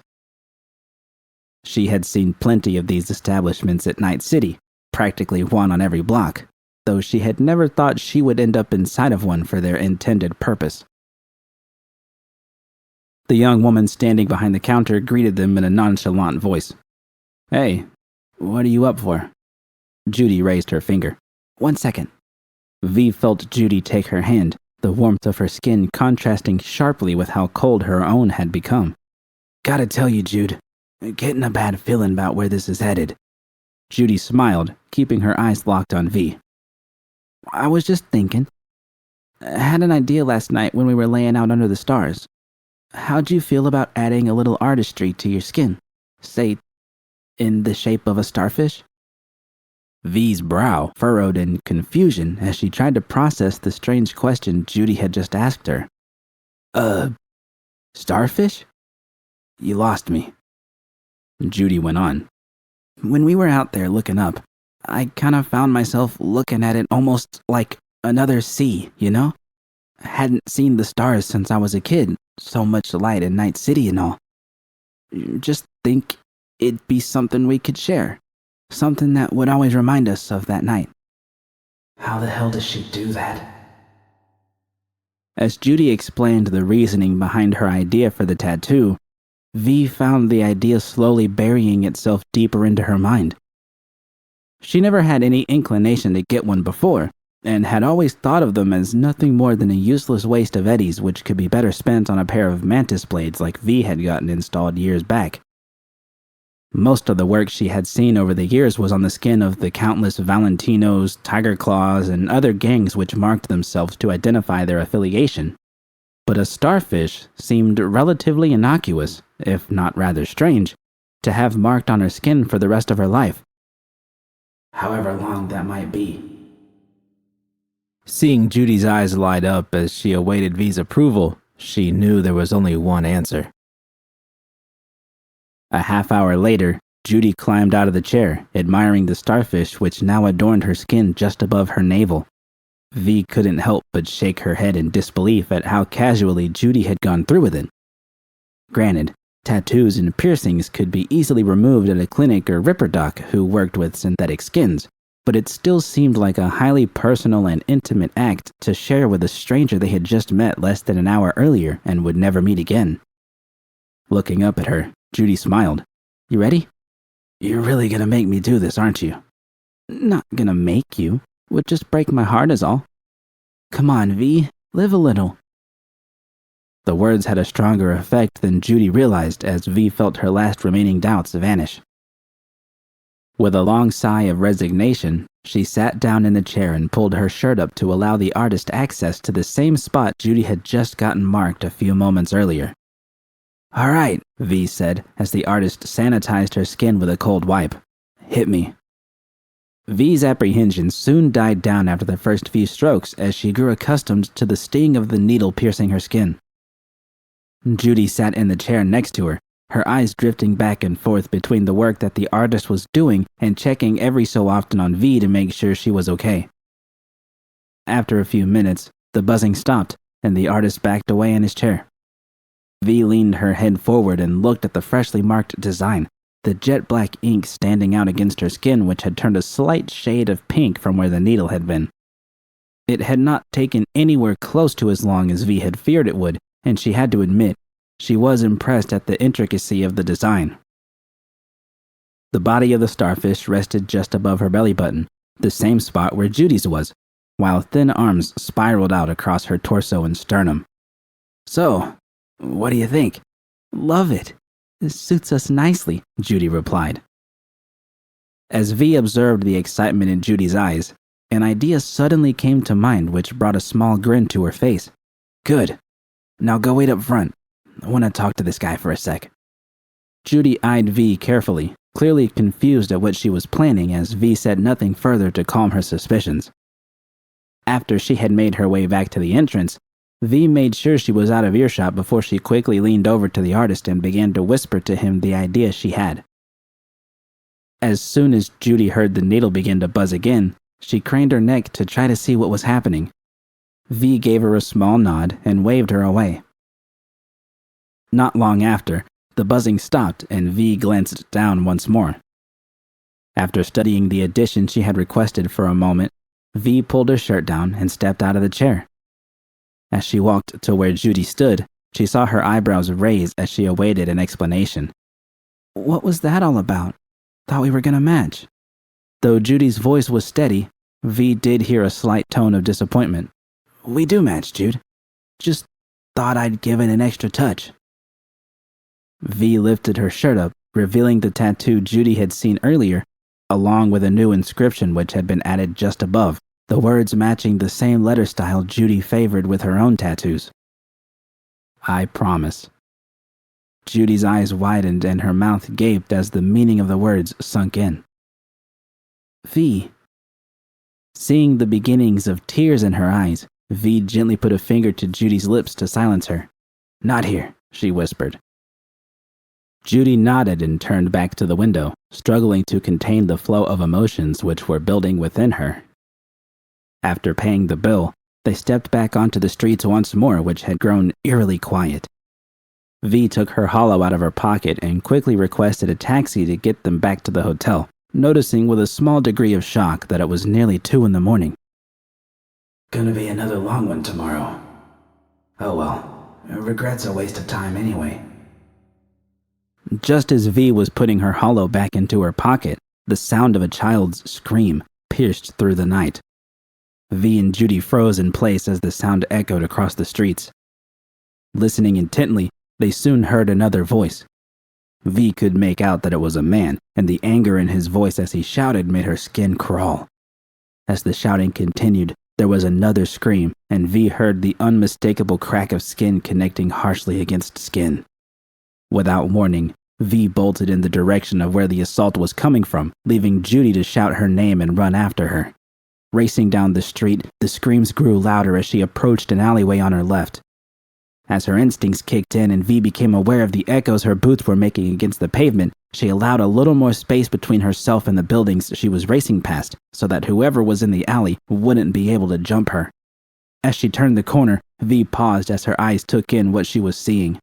She had seen plenty of these establishments at Night City, practically one on every block, though she had never thought she would end up inside of one for their intended purpose. The young woman standing behind the counter greeted them in a nonchalant voice. "Hey, what are you up for?" Judy raised her finger. "1 second." V felt Judy take her hand, the warmth of her skin contrasting sharply with how cold her own had become. "Gotta tell you, Jude, getting a bad feeling about where this is headed." Judy smiled, keeping her eyes locked on V. "I was just thinking. I had an idea last night when we were laying out under the stars. How'd you feel about adding a little artistry to your skin? Say, in the shape of a starfish?" V's brow furrowed in confusion as she tried to process the strange question Judy had just asked her. Starfish? You lost me." Judy went on. "When we were out there looking up, I kind of found myself looking at it almost like another sea, you know? I hadn't seen the stars since I was a kid, so much light in Night City and all. Just think it'd be something we could share. Something that would always remind us of that night." "How the hell does she do that?" As Judy explained the reasoning behind her idea for the tattoo, V found the idea slowly burying itself deeper into her mind. She never had any inclination to get one before, and had always thought of them as nothing more than a useless waste of eddies which could be better spent on a pair of mantis blades like V had gotten installed years back. Most of the work she had seen over the years was on the skin of the countless Valentinos, Tiger Claws, and other gangs which marked themselves to identify their affiliation. But a starfish seemed relatively innocuous, if not rather strange, to have marked on her skin for the rest of her life. However long that might be. Seeing Judy's eyes light up as she awaited V's approval, she knew there was only one answer. A half hour later, Judy climbed out of the chair, admiring the starfish which now adorned her skin just above her navel. V couldn't help but shake her head in disbelief at how casually Judy had gone through with it. Granted, tattoos and piercings could be easily removed at a clinic or ripper doc who worked with synthetic skins, but it still seemed like a highly personal and intimate act to share with a stranger they had just met less than an hour earlier and would never meet again. Looking up at her, Judy smiled. "You ready?" "You're really gonna make me do this, aren't you?" "Not gonna make you. Would just break my heart is all. Come on, V, live a little." The words had a stronger effect than Judy realized as V felt her last remaining doubts vanish. With a long sigh of resignation, she sat down in the chair and pulled her shirt up to allow the artist access to the same spot Judy had just gotten marked a few moments earlier. "All right," V said as the artist sanitized her skin with a cold wipe. "Hit me." V's apprehension soon died down after the first few strokes as she grew accustomed to the sting of the needle piercing her skin. Judy sat in the chair next to her, her eyes drifting back and forth between the work that the artist was doing and checking every so often on V to make sure she was okay. After a few minutes, the buzzing stopped and the artist backed away in his chair. V leaned her head forward and looked at the freshly marked design, the jet black ink standing out against her skin which had turned a slight shade of pink from where the needle had been. It had not taken anywhere close to as long as V had feared it would, and she had to admit, she was impressed at the intricacy of the design. The body of the starfish rested just above her belly button, the same spot where Judy's was, while thin arms spiraled out across her torso and sternum. "So, what do you think?" "Love it. This suits us nicely," Judy replied. As V observed the excitement in Judy's eyes, an idea suddenly came to mind which brought a small grin to her face. Good. Now go wait up front. I want to talk to this guy for a sec. Judy eyed V carefully, clearly confused at what she was planning as V said nothing further to calm her suspicions. After she had made her way back to the entrance, V made sure she was out of earshot before she quickly leaned over to the artist and began to whisper to him the idea she had. As soon as Judy heard the needle begin to buzz again, she craned her neck to try to see what was happening. V gave her a small nod and waved her away. Not long after, the buzzing stopped and V glanced down once more. After studying the addition she had requested for a moment, V pulled her shirt down and stepped out of the chair. As she walked to where Judy stood, she saw her eyebrows raise as she awaited an explanation. What was that all about? Thought we were gonna match. Though Judy's voice was steady, V did hear a slight tone of disappointment. We do match, Jude. Just thought I'd give it an extra touch. V lifted her shirt up, revealing the tattoo Judy had seen earlier, along with a new inscription which had been added just above, the words matching the same letter style Judy favored with her own tattoos. I promise. Judy's eyes widened and her mouth gaped as the meaning of the words sunk in. V. Seeing the beginnings of tears in her eyes, V gently put a finger to Judy's lips to silence her. Not here, she whispered. Judy nodded and turned back to the window, struggling to contain the flow of emotions which were building within her. After paying the bill, they stepped back onto the streets once more, which had grown eerily quiet. V took her hollow out of her pocket and quickly requested a taxi to get them back to the hotel, noticing with a small degree of shock that it was nearly 2 a.m. Gonna be another long one tomorrow. Oh well, regret's a waste of time anyway. Just as V was putting her hollow back into her pocket, the sound of a child's scream pierced through the night. V and Judy froze in place as the sound echoed across the streets. Listening intently, they soon heard another voice. V could make out that it was a man, and the anger in his voice as he shouted made her skin crawl. As the shouting continued, there was another scream, and V heard the unmistakable crack of skin connecting harshly against skin. Without warning, V bolted in the direction of where the assault was coming from, leaving Judy to shout her name and run after her. Racing down the street, the screams grew louder as she approached an alleyway on her left. As her instincts kicked in and V became aware of the echoes her boots were making against the pavement, she allowed a little more space between herself and the buildings she was racing past, so that whoever was in the alley wouldn't be able to jump her. As she turned the corner, V paused as her eyes took in what she was seeing.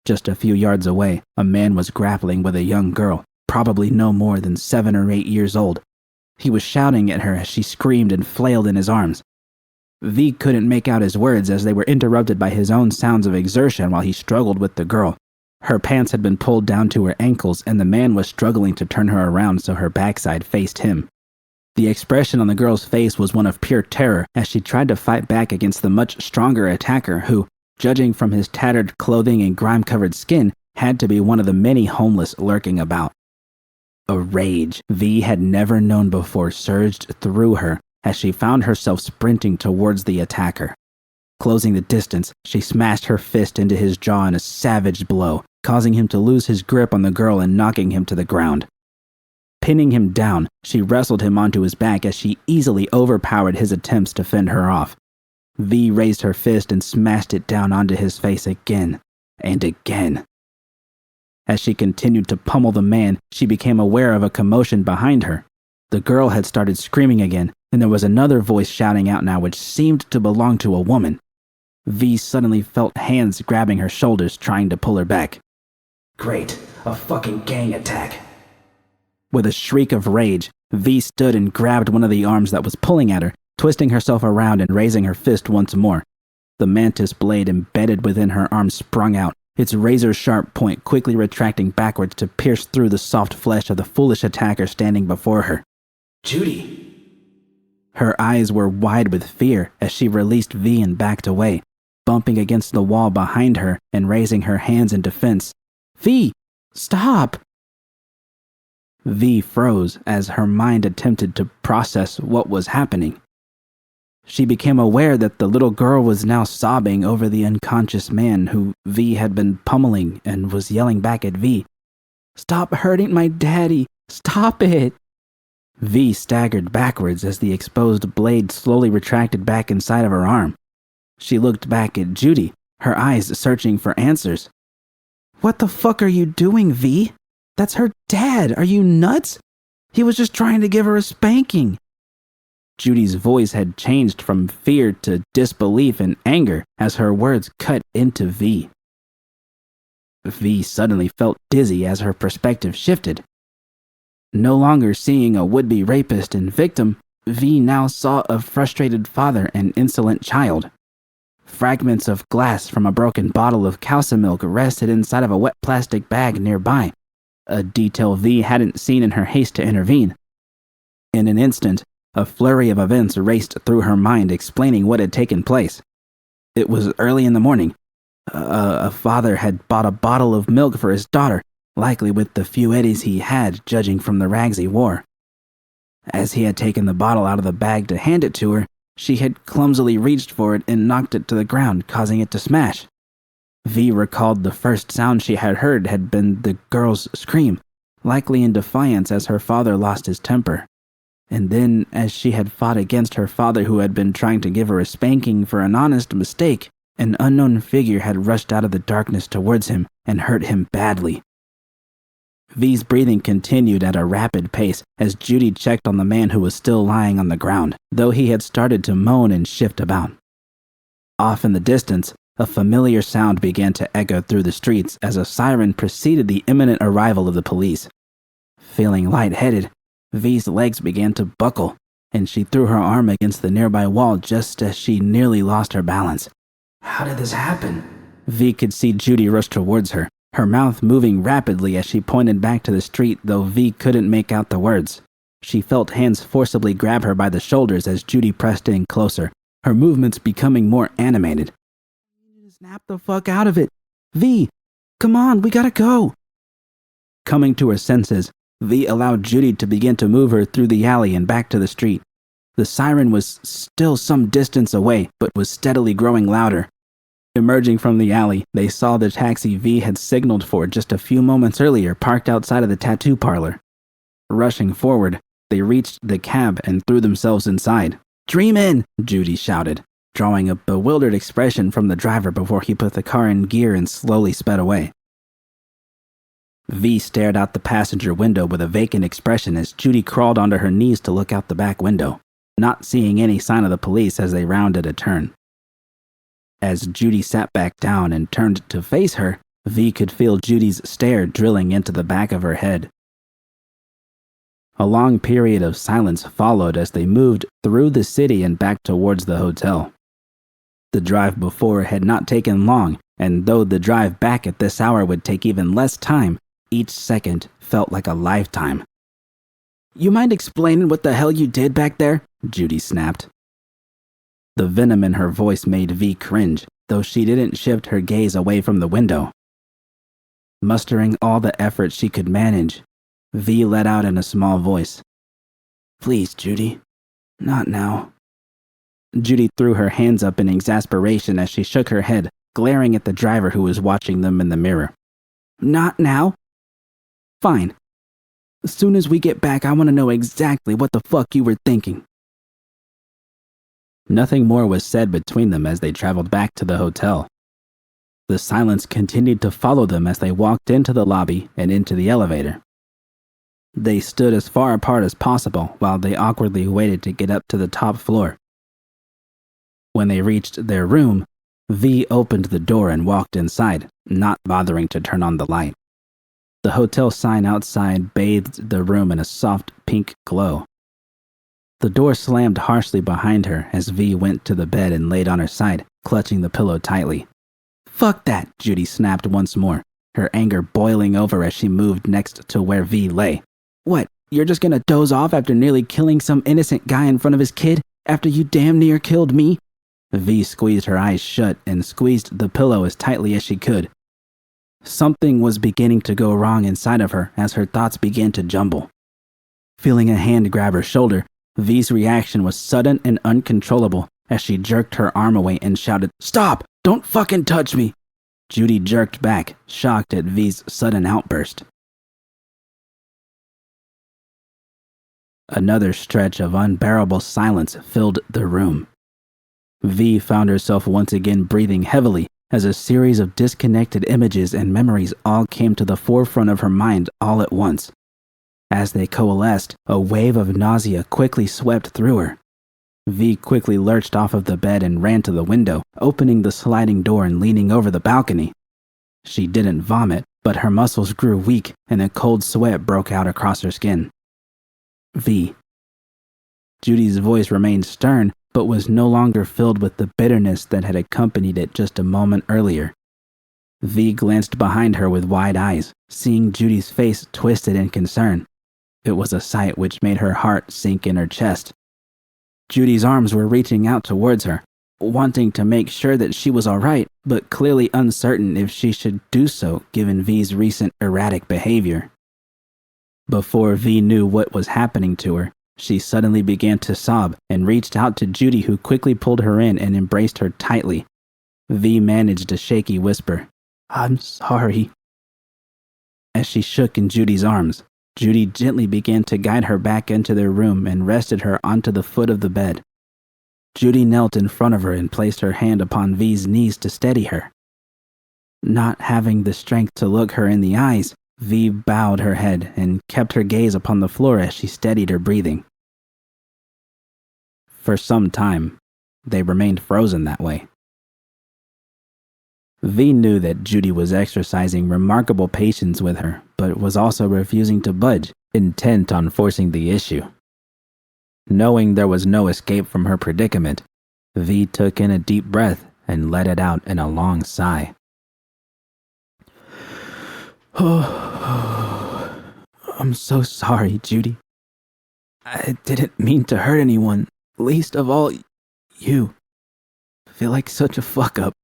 Just a few yards away, a man was grappling with a young girl, probably no more than 7 or 8 years old. He was shouting at her as she screamed and flailed in his arms. V couldn't make out his words as they were interrupted by his own sounds of exertion while he struggled with the girl. Her pants had been pulled down to her ankles and the man was struggling to turn her around so her backside faced him. The expression on the girl's face was one of pure terror as she tried to fight back against the much stronger attacker who, judging from his tattered clothing and grime-covered skin, had to be one of the many homeless lurking about. A rage V had never known before surged through her as she found herself sprinting towards the attacker. Closing the distance, she smashed her fist into his jaw in a savage blow, causing him to lose his grip on the girl and knocking him to the ground. Pinning him down, she wrestled him onto his back as she easily overpowered his attempts to fend her off. V raised her fist and smashed it down onto his face again and again. As she continued to pummel the man, she became aware of a commotion behind her. The girl had started screaming again, and there was another voice shouting out now which seemed to belong to a woman. V suddenly felt hands grabbing her shoulders, trying to pull her back. Great, a fucking gang attack. With a shriek of rage, V stood and grabbed one of the arms that was pulling at her, twisting herself around and raising her fist once more. The mantis blade embedded within her arm sprung out, its razor-sharp point quickly retracting backwards to pierce through the soft flesh of the foolish attacker standing before her. Judy! Her eyes were wide with fear as she released V and backed away, bumping against the wall behind her and raising her hands in defense. V! Stop! V froze as her mind attempted to process what was happening. She became aware that the little girl was now sobbing over the unconscious man who V had been pummeling and was yelling back at V, "Stop hurting my daddy! Stop it!" V staggered backwards as the exposed blade slowly retracted back inside of her arm. She looked back at Judy, her eyes searching for answers. "What the fuck are you doing, V? That's her dad! Are you nuts? He was just trying to give her a spanking." Judy's voice had changed from fear to disbelief and anger as her words cut into V. V suddenly felt dizzy as her perspective shifted. No longer seeing a would-be rapist and victim, V now saw a frustrated father and insolent child. Fragments of glass from a broken bottle of cow's milk rested inside of a wet plastic bag nearby, a detail V hadn't seen in her haste to intervene. In an instant, a flurry of events raced through her mind explaining what had taken place. It was early in the morning. A father had bought a bottle of milk for his daughter, likely with the few eddies he had, judging from the rags he wore. As he had taken the bottle out of the bag to hand it to her, she had clumsily reached for it and knocked it to the ground, causing it to smash. V recalled the first sound she had heard had been the girl's scream, likely in defiance as her father lost his temper. And then, as she had fought against her father who had been trying to give her a spanking for an honest mistake, an unknown figure had rushed out of the darkness towards him and hurt him badly. V's breathing continued at a rapid pace as Judy checked on the man who was still lying on the ground, though he had started to moan and shift about. Off in the distance, a familiar sound began to echo through the streets as a siren preceded the imminent arrival of the police. Feeling lightheaded, V's legs began to buckle, and she threw her arm against the nearby wall just as she nearly lost her balance. How did this happen? V could see Judy rush towards her, her mouth moving rapidly as she pointed back to the street, though V couldn't make out the words. She felt hands forcibly grab her by the shoulders as Judy pressed in closer, her movements becoming more animated. "Snap the fuck out of it! V! Come on, we gotta go!" Coming to her senses, V allowed Judy to begin to move her through the alley and back to the street. The siren was still some distance away, but was steadily growing louder. Emerging from the alley, they saw the taxi V had signaled for just a few moments earlier parked outside of the tattoo parlor. Rushing forward, they reached the cab and threw themselves inside. "Dream in!" Judy shouted, drawing a bewildered expression from the driver before he put the car in gear and slowly sped away. V stared out the passenger window with a vacant expression as Judy crawled onto her knees to look out the back window, not seeing any sign of the police as they rounded a turn. As Judy sat back down and turned to face her, V could feel Judy's stare drilling into the back of her head. A long period of silence followed as they moved through the city and back towards the hotel. The drive before had not taken long, and though the drive back at this hour would take even less time, each second felt like a lifetime. "You mind explaining what the hell you did back there?" Judy snapped. The venom in her voice made V cringe, though she didn't shift her gaze away from the window. Mustering all the effort she could manage, V let out in a small voice, "Please, Judy, not now." Judy threw her hands up in exasperation as she shook her head, glaring at the driver who was watching them in the mirror. "Not now? Fine. As soon as we get back, I want to know exactly what the fuck you were thinking." Nothing more was said between them as they traveled back to the hotel. The silence continued to follow them as they walked into the lobby and into the elevator. They stood as far apart as possible while they awkwardly waited to get up to the top floor. When they reached their room, V opened the door and walked inside, not bothering to turn on the light. The hotel sign outside bathed the room in a soft pink glow. The door slammed harshly behind her as V went to the bed and laid on her side, clutching the pillow tightly. "Fuck that," Judy snapped once more, her anger boiling over as she moved next to where V lay. "What, you're just gonna doze off after nearly killing some innocent guy in front of his kid, after you damn near killed me?" V squeezed her eyes shut and squeezed the pillow as tightly as she could. Something was beginning to go wrong inside of her as her thoughts began to jumble. Feeling a hand grab her shoulder, V's reaction was sudden and uncontrollable as she jerked her arm away and shouted, "Stop! Don't fucking touch me!" Judy jerked back, shocked at V's sudden outburst. Another stretch of unbearable silence filled the room. V found herself once again breathing heavily as a series of disconnected images and memories all came to the forefront of her mind all at once. As they coalesced, a wave of nausea quickly swept through her. V quickly lurched off of the bed and ran to the window, opening the sliding door and leaning over the balcony. She didn't vomit, but her muscles grew weak and a cold sweat broke out across her skin. V. Judy's voice remained stern, but was no longer filled with the bitterness that had accompanied it just a moment earlier. V glanced behind her with wide eyes, seeing Judy's face twisted in concern. It was a sight which made her heart sink in her chest. Judy's arms were reaching out towards her, wanting to make sure that she was all right, but clearly uncertain if she should do so given V's recent erratic behavior. Before V knew what was happening to her, she suddenly began to sob and reached out to Judy, who quickly pulled her in and embraced her tightly. V managed a shaky whisper, "I'm sorry." As she shook in Judy's arms, Judy gently began to guide her back into their room and rested her onto the foot of the bed. Judy knelt in front of her and placed her hand upon V's knees to steady her. Not having the strength to look her in the eyes, V bowed her head and kept her gaze upon the floor as she steadied her breathing. For some time, they remained frozen that way. V knew that Judy was exercising remarkable patience with her, but was also refusing to budge, intent on forcing the issue. Knowing there was no escape from her predicament, V took in a deep breath and let it out in a long sigh. "Oh, I'm so sorry, Judy. I didn't mean to hurt anyone, least of all you. I feel like such a fuck-up."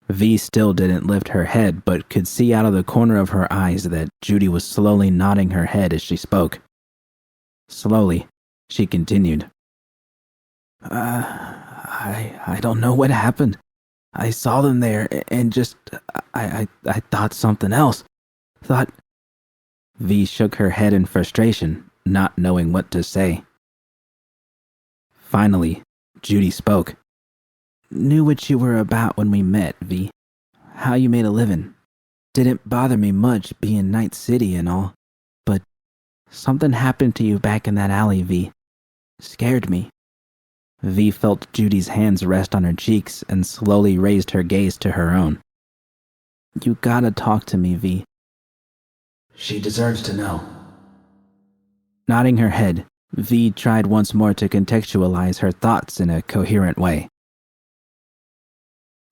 V still didn't lift her head, but could see out of the corner of her eyes that Judy was slowly nodding her head as she spoke. Slowly, she continued. I don't know what happened. I saw them there and just, I thought something else. Thought..." V shook her head in frustration, not knowing what to say. Finally, Judy spoke. "Knew what you were about when we met, V. How you made a living. Didn't bother me much being Night City and all, but something happened to you back in that alley, V. Scared me." V felt Judy's hands rest on her cheeks and slowly raised her gaze to her own. "You gotta talk to me, V. She deserves to know." Nodding her head, V tried once more to contextualize her thoughts in a coherent way.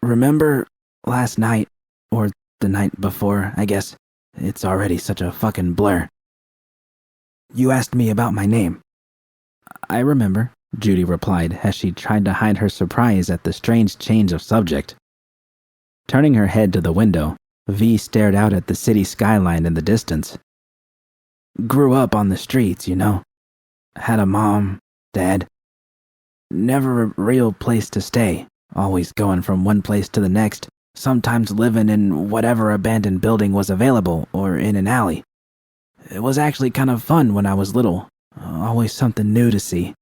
"Remember last night, or the night before, I guess. It's already such a fucking blur. You asked me about my name." "I remember," Judy replied as she tried to hide her surprise at the strange change of subject. Turning her head to the window, V stared out at the city skyline in the distance. "Grew up on the streets, you know. Had a mom, dad. Never a real place to stay. Always going from one place to the next, sometimes living in whatever abandoned building was available or in an alley. It was actually kind of fun when I was little. Always something new to see."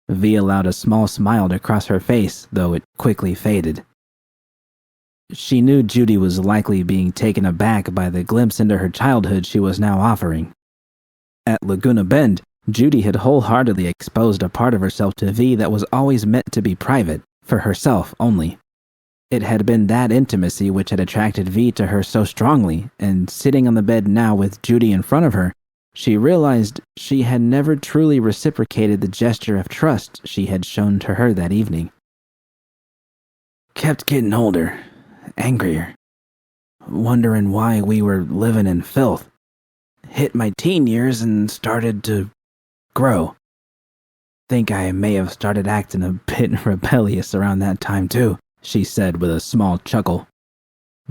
V allowed a small smile to cross her face, though it quickly faded. She knew Judy was likely being taken aback by the glimpse into her childhood she was now offering. At Laguna Bend, Judy had wholeheartedly exposed a part of herself to V that was always meant to be private, for herself only. It had been that intimacy which had attracted V to her so strongly, and sitting on the bed now with Judy in front of her, she realized she had never truly reciprocated the gesture of trust she had shown to her that evening. Kept getting older, angrier, wondering why we were living in filth. Hit my teen years and started to grow. Think I may have started acting a bit rebellious around that time too, she said with a small chuckle.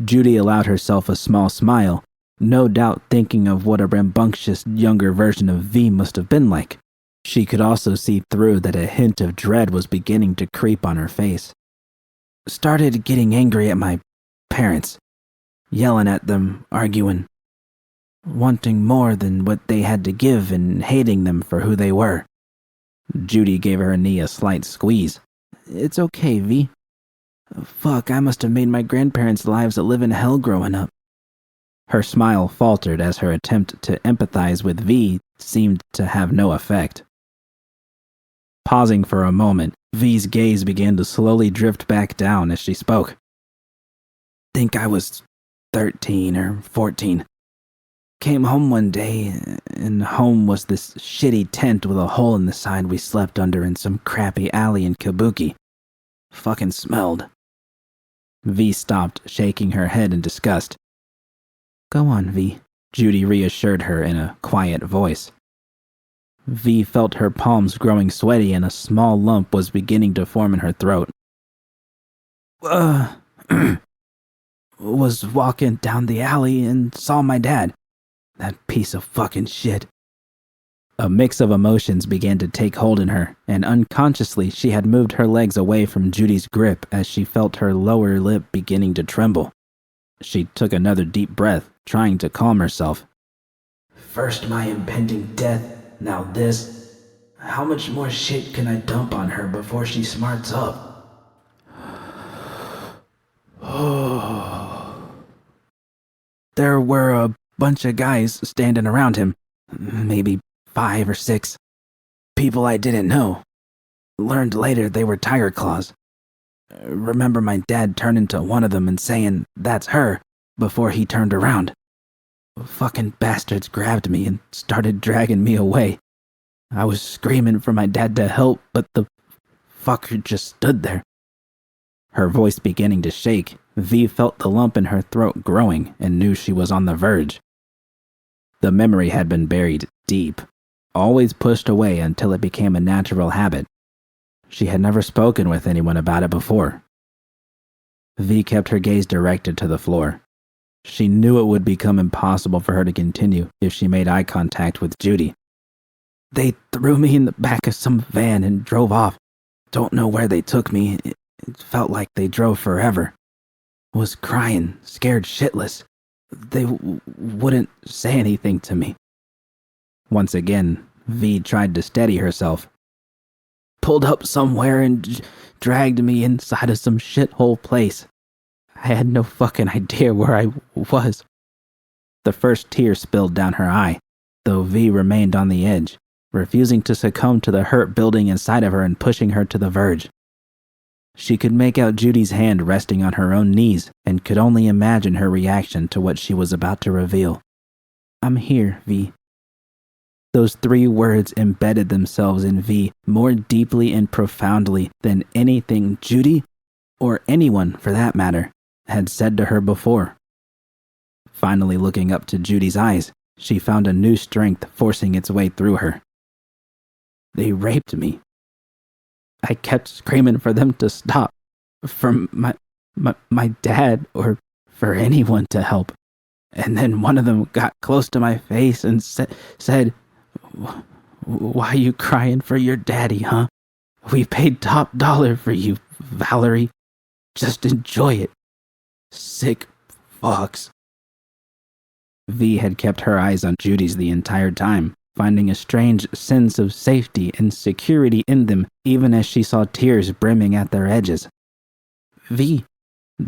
Judy allowed herself a small smile, no doubt thinking of what a rambunctious younger version of V must have been like. She could also see through that a hint of dread was beginning to creep on her face. Started getting angry at my parents, yelling at them, arguing, wanting more than what they had to give and hating them for who they were. Judy gave her knee a slight squeeze. It's okay, V. Fuck, I must have made my grandparents' lives a living hell growing up. Her smile faltered as her attempt to empathize with V seemed to have no effect. Pausing for a moment, V's gaze began to slowly drift back down as she spoke. Think I was 13 or 14. Came home one day, and home was this shitty tent with a hole in the side we slept under in some crappy alley in Kabuki. Fucking smelled. V stopped, shaking her head in disgust. Go on, V, Judy reassured her in a quiet voice. V felt her palms growing sweaty and a small lump was beginning to form in her throat. Was walking down the alley and saw my dad. That piece of fucking shit. A mix of emotions began to take hold in her, and unconsciously she had moved her legs away from Judy's grip as she felt her lower lip beginning to tremble. She took another deep breath, trying to calm herself. First my impending death, now this. How much more shit can I dump on her before she smarts up? There were a bunch of guys standing around him, maybe 5 or 6. People I didn't know. Learned later they were tiger claws. Remember my dad turning to one of them and saying, "That's her," before he turned around. Fucking bastards grabbed me and started dragging me away. I was screaming for my dad to help, but the fucker just stood there. Her voice beginning to shake, V felt the lump in her throat growing and knew she was on the verge. The memory had been buried deep, always pushed away until it became a natural habit. She had never spoken with anyone about it before. V kept her gaze directed to the floor. She knew it would become impossible for her to continue if she made eye contact with Judy. They threw me in the back of some van and drove off. Don't know where they took me. It felt like they drove forever. Was crying, scared shitless. They wouldn't say anything to me. Once again, V tried to steady herself. Pulled up somewhere and dragged me inside of some shithole place. I had no fucking idea where I was. The first tear spilled down her eye, though V remained on the edge, refusing to succumb to the hurt building inside of her and pushing her to the verge. She could make out Judy's hand resting on her own knees and could only imagine her reaction to what she was about to reveal. I'm here, V. Those 3 words embedded themselves in V more deeply and profoundly than anything Judy, or anyone for that matter, had said to her before. Finally looking up to Judy's eyes, she found a new strength forcing its way through her. They raped me. I kept screaming for them to stop, for my dad or for anyone to help. And then one of them got close to my face and said, "Why you crying for your daddy, huh? We paid top dollar for you, Valerie. Just enjoy it. Sick fucks." V had kept her eyes on Judy's the entire time, finding a strange sense of safety and security in them even as she saw tears brimming at their edges. V,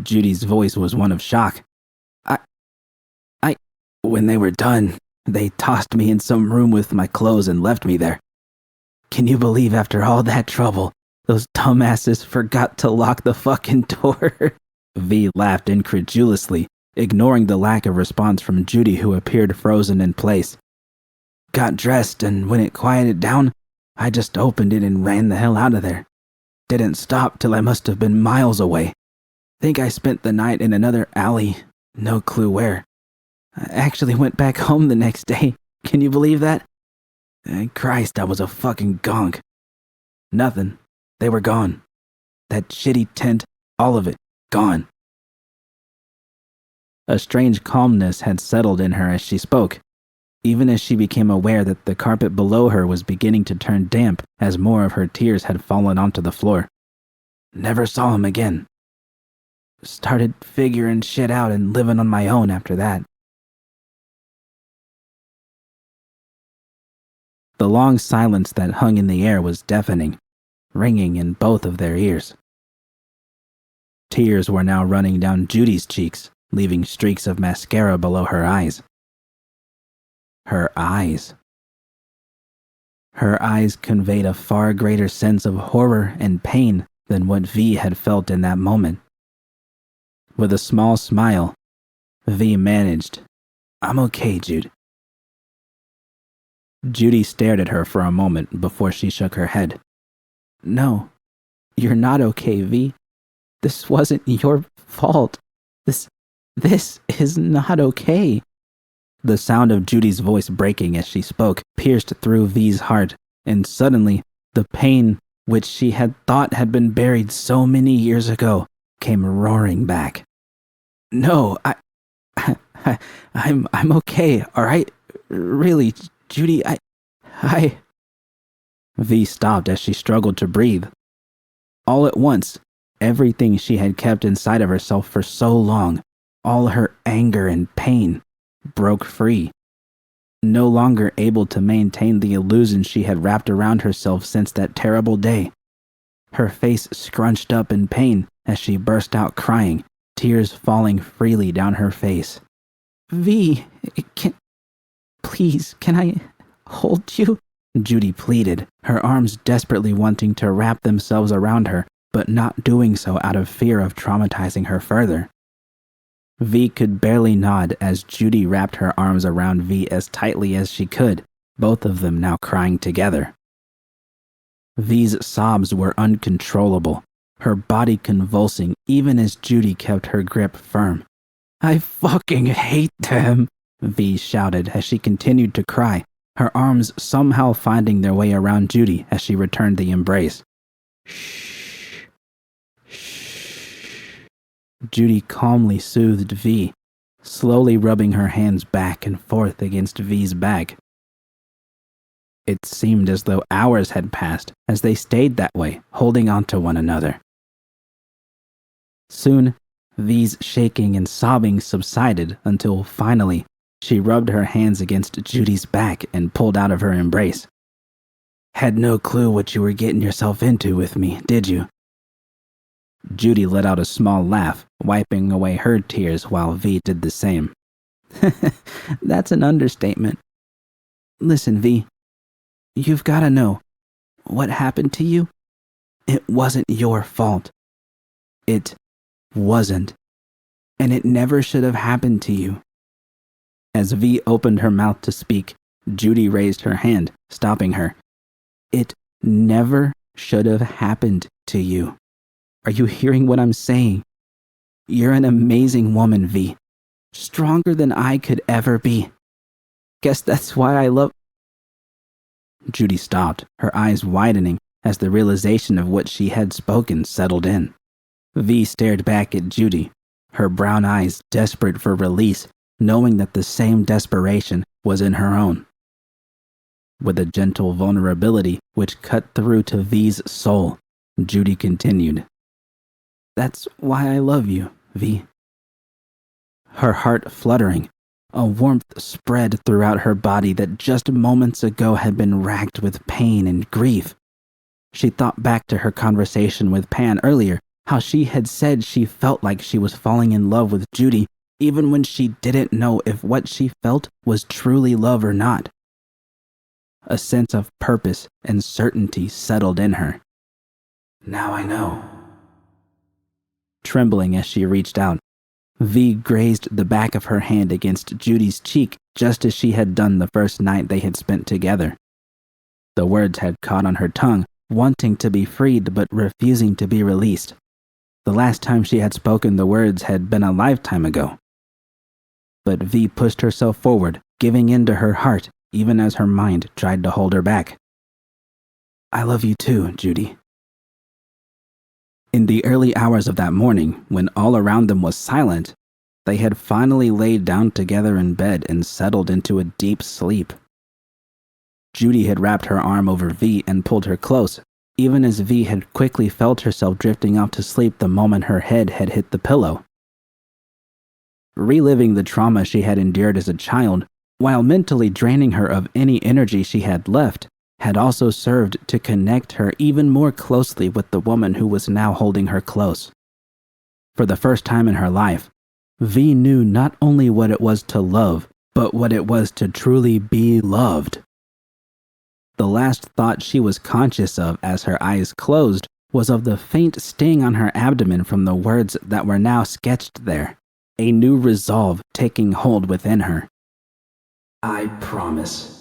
Judy's voice was one of shock. When they were done, they tossed me in some room with my clothes and left me there. Can you believe after all that trouble, those dumbasses forgot to lock the fucking door? V laughed incredulously, ignoring the lack of response from Judy, who appeared frozen in place. Got dressed, and when it quieted down, I just opened it and ran the hell out of there. Didn't stop till I must have been miles away. Think I spent the night in another alley, no clue where. I actually went back home the next day. Can you believe that? Christ, I was a fucking gonk. Nothing. They were gone. That shitty tent, all of it, gone. A strange calmness had settled in her as she spoke, even as she became aware that the carpet below her was beginning to turn damp as more of her tears had fallen onto the floor. Never saw him again. Started figuring shit out and living on my own after that. The long silence that hung in the air was deafening, ringing in both of their ears. Tears were now running down Judy's cheeks, leaving streaks of mascara below her eyes. Her eyes. Her eyes conveyed a far greater sense of horror and pain than what V had felt in that moment. With a small smile, V managed, "I'm okay, Jude." Judy stared at her for a moment before she shook her head. "No, you're not okay, V. This wasn't your fault. This is not okay." The sound of Judy's voice breaking as she spoke pierced through V's heart, and suddenly, the pain, which she had thought had been buried so many years ago, came roaring back. "No, I'm okay, all right? Really, Judy, I... V stopped as she struggled to breathe. All at once, everything she had kept inside of herself for so long, all her anger and pain, broke free. No longer able to maintain the illusion she had wrapped around herself since that terrible day. Her face scrunched up in pain as she burst out crying, tears falling freely down her face. "V, please, can I hold you?" Judy pleaded, her arms desperately wanting to wrap themselves around her, but not doing so out of fear of traumatizing her further. V could barely nod as Judy wrapped her arms around V as tightly as she could, both of them now crying together. V's sobs were uncontrollable, her body convulsing even as Judy kept her grip firm. "I fucking hate them," V shouted as she continued to cry, her arms somehow finding their way around Judy as she returned the embrace. "Shh. Shh." Judy calmly soothed V, slowly rubbing her hands back and forth against V's back. It seemed as though hours had passed as they stayed that way, holding on to one another. Soon, V's shaking and sobbing subsided until finally she rubbed her hands against Judy's back and pulled out of her embrace. "Had no clue what you were getting yourself into with me, did you?" Judy let out a small laugh, wiping away her tears while V did the same. "That's an understatement. Listen, V, you've got to know, what happened to you? It wasn't your fault. It wasn't. And it never should have happened to you." As V opened her mouth to speak, Judy raised her hand, stopping her. "It never should have happened to you. Are you hearing what I'm saying? You're an amazing woman, V. Stronger than I could ever be. Guess that's why I love..." Judy stopped, her eyes widening as the realization of what she had spoken settled in. V stared back at Judy, her brown eyes desperate for release, knowing that the same desperation was in her own. With a gentle vulnerability which cut through to V's soul, Judy continued, "That's why I love you, V." Her heart fluttering, a warmth spread throughout her body that just moments ago had been racked with pain and grief. She thought back to her conversation with Pan earlier, how she had said she felt like she was falling in love with Judy, even when she didn't know if what she felt was truly love or not. A sense of purpose and certainty settled in her. "Now I know." Trembling as she reached out, V grazed the back of her hand against Judy's cheek just as she had done the first night they had spent together. The words had caught on her tongue, wanting to be freed but refusing to be released. The last time she had spoken the words had been a lifetime ago. But V pushed herself forward, giving in to her heart, even as her mind tried to hold her back. "I love you too, Judy." In the early hours of that morning, when all around them was silent, They had finally laid down together in bed and settled into a deep sleep. Judy had wrapped her arm over V and pulled her close, even as V had quickly felt herself drifting off to sleep the moment her head had hit the pillow. Reliving the trauma she had endured as a child, while mentally draining her of any energy she had left, had also served to connect her even more closely with the woman who was now holding her close. For the first time in her life, V knew not only what it was to love, but what it was to truly be loved. The last thought she was conscious of as her eyes closed was of the faint sting on her abdomen from the words that were now sketched there, a new resolve taking hold within her. I promise.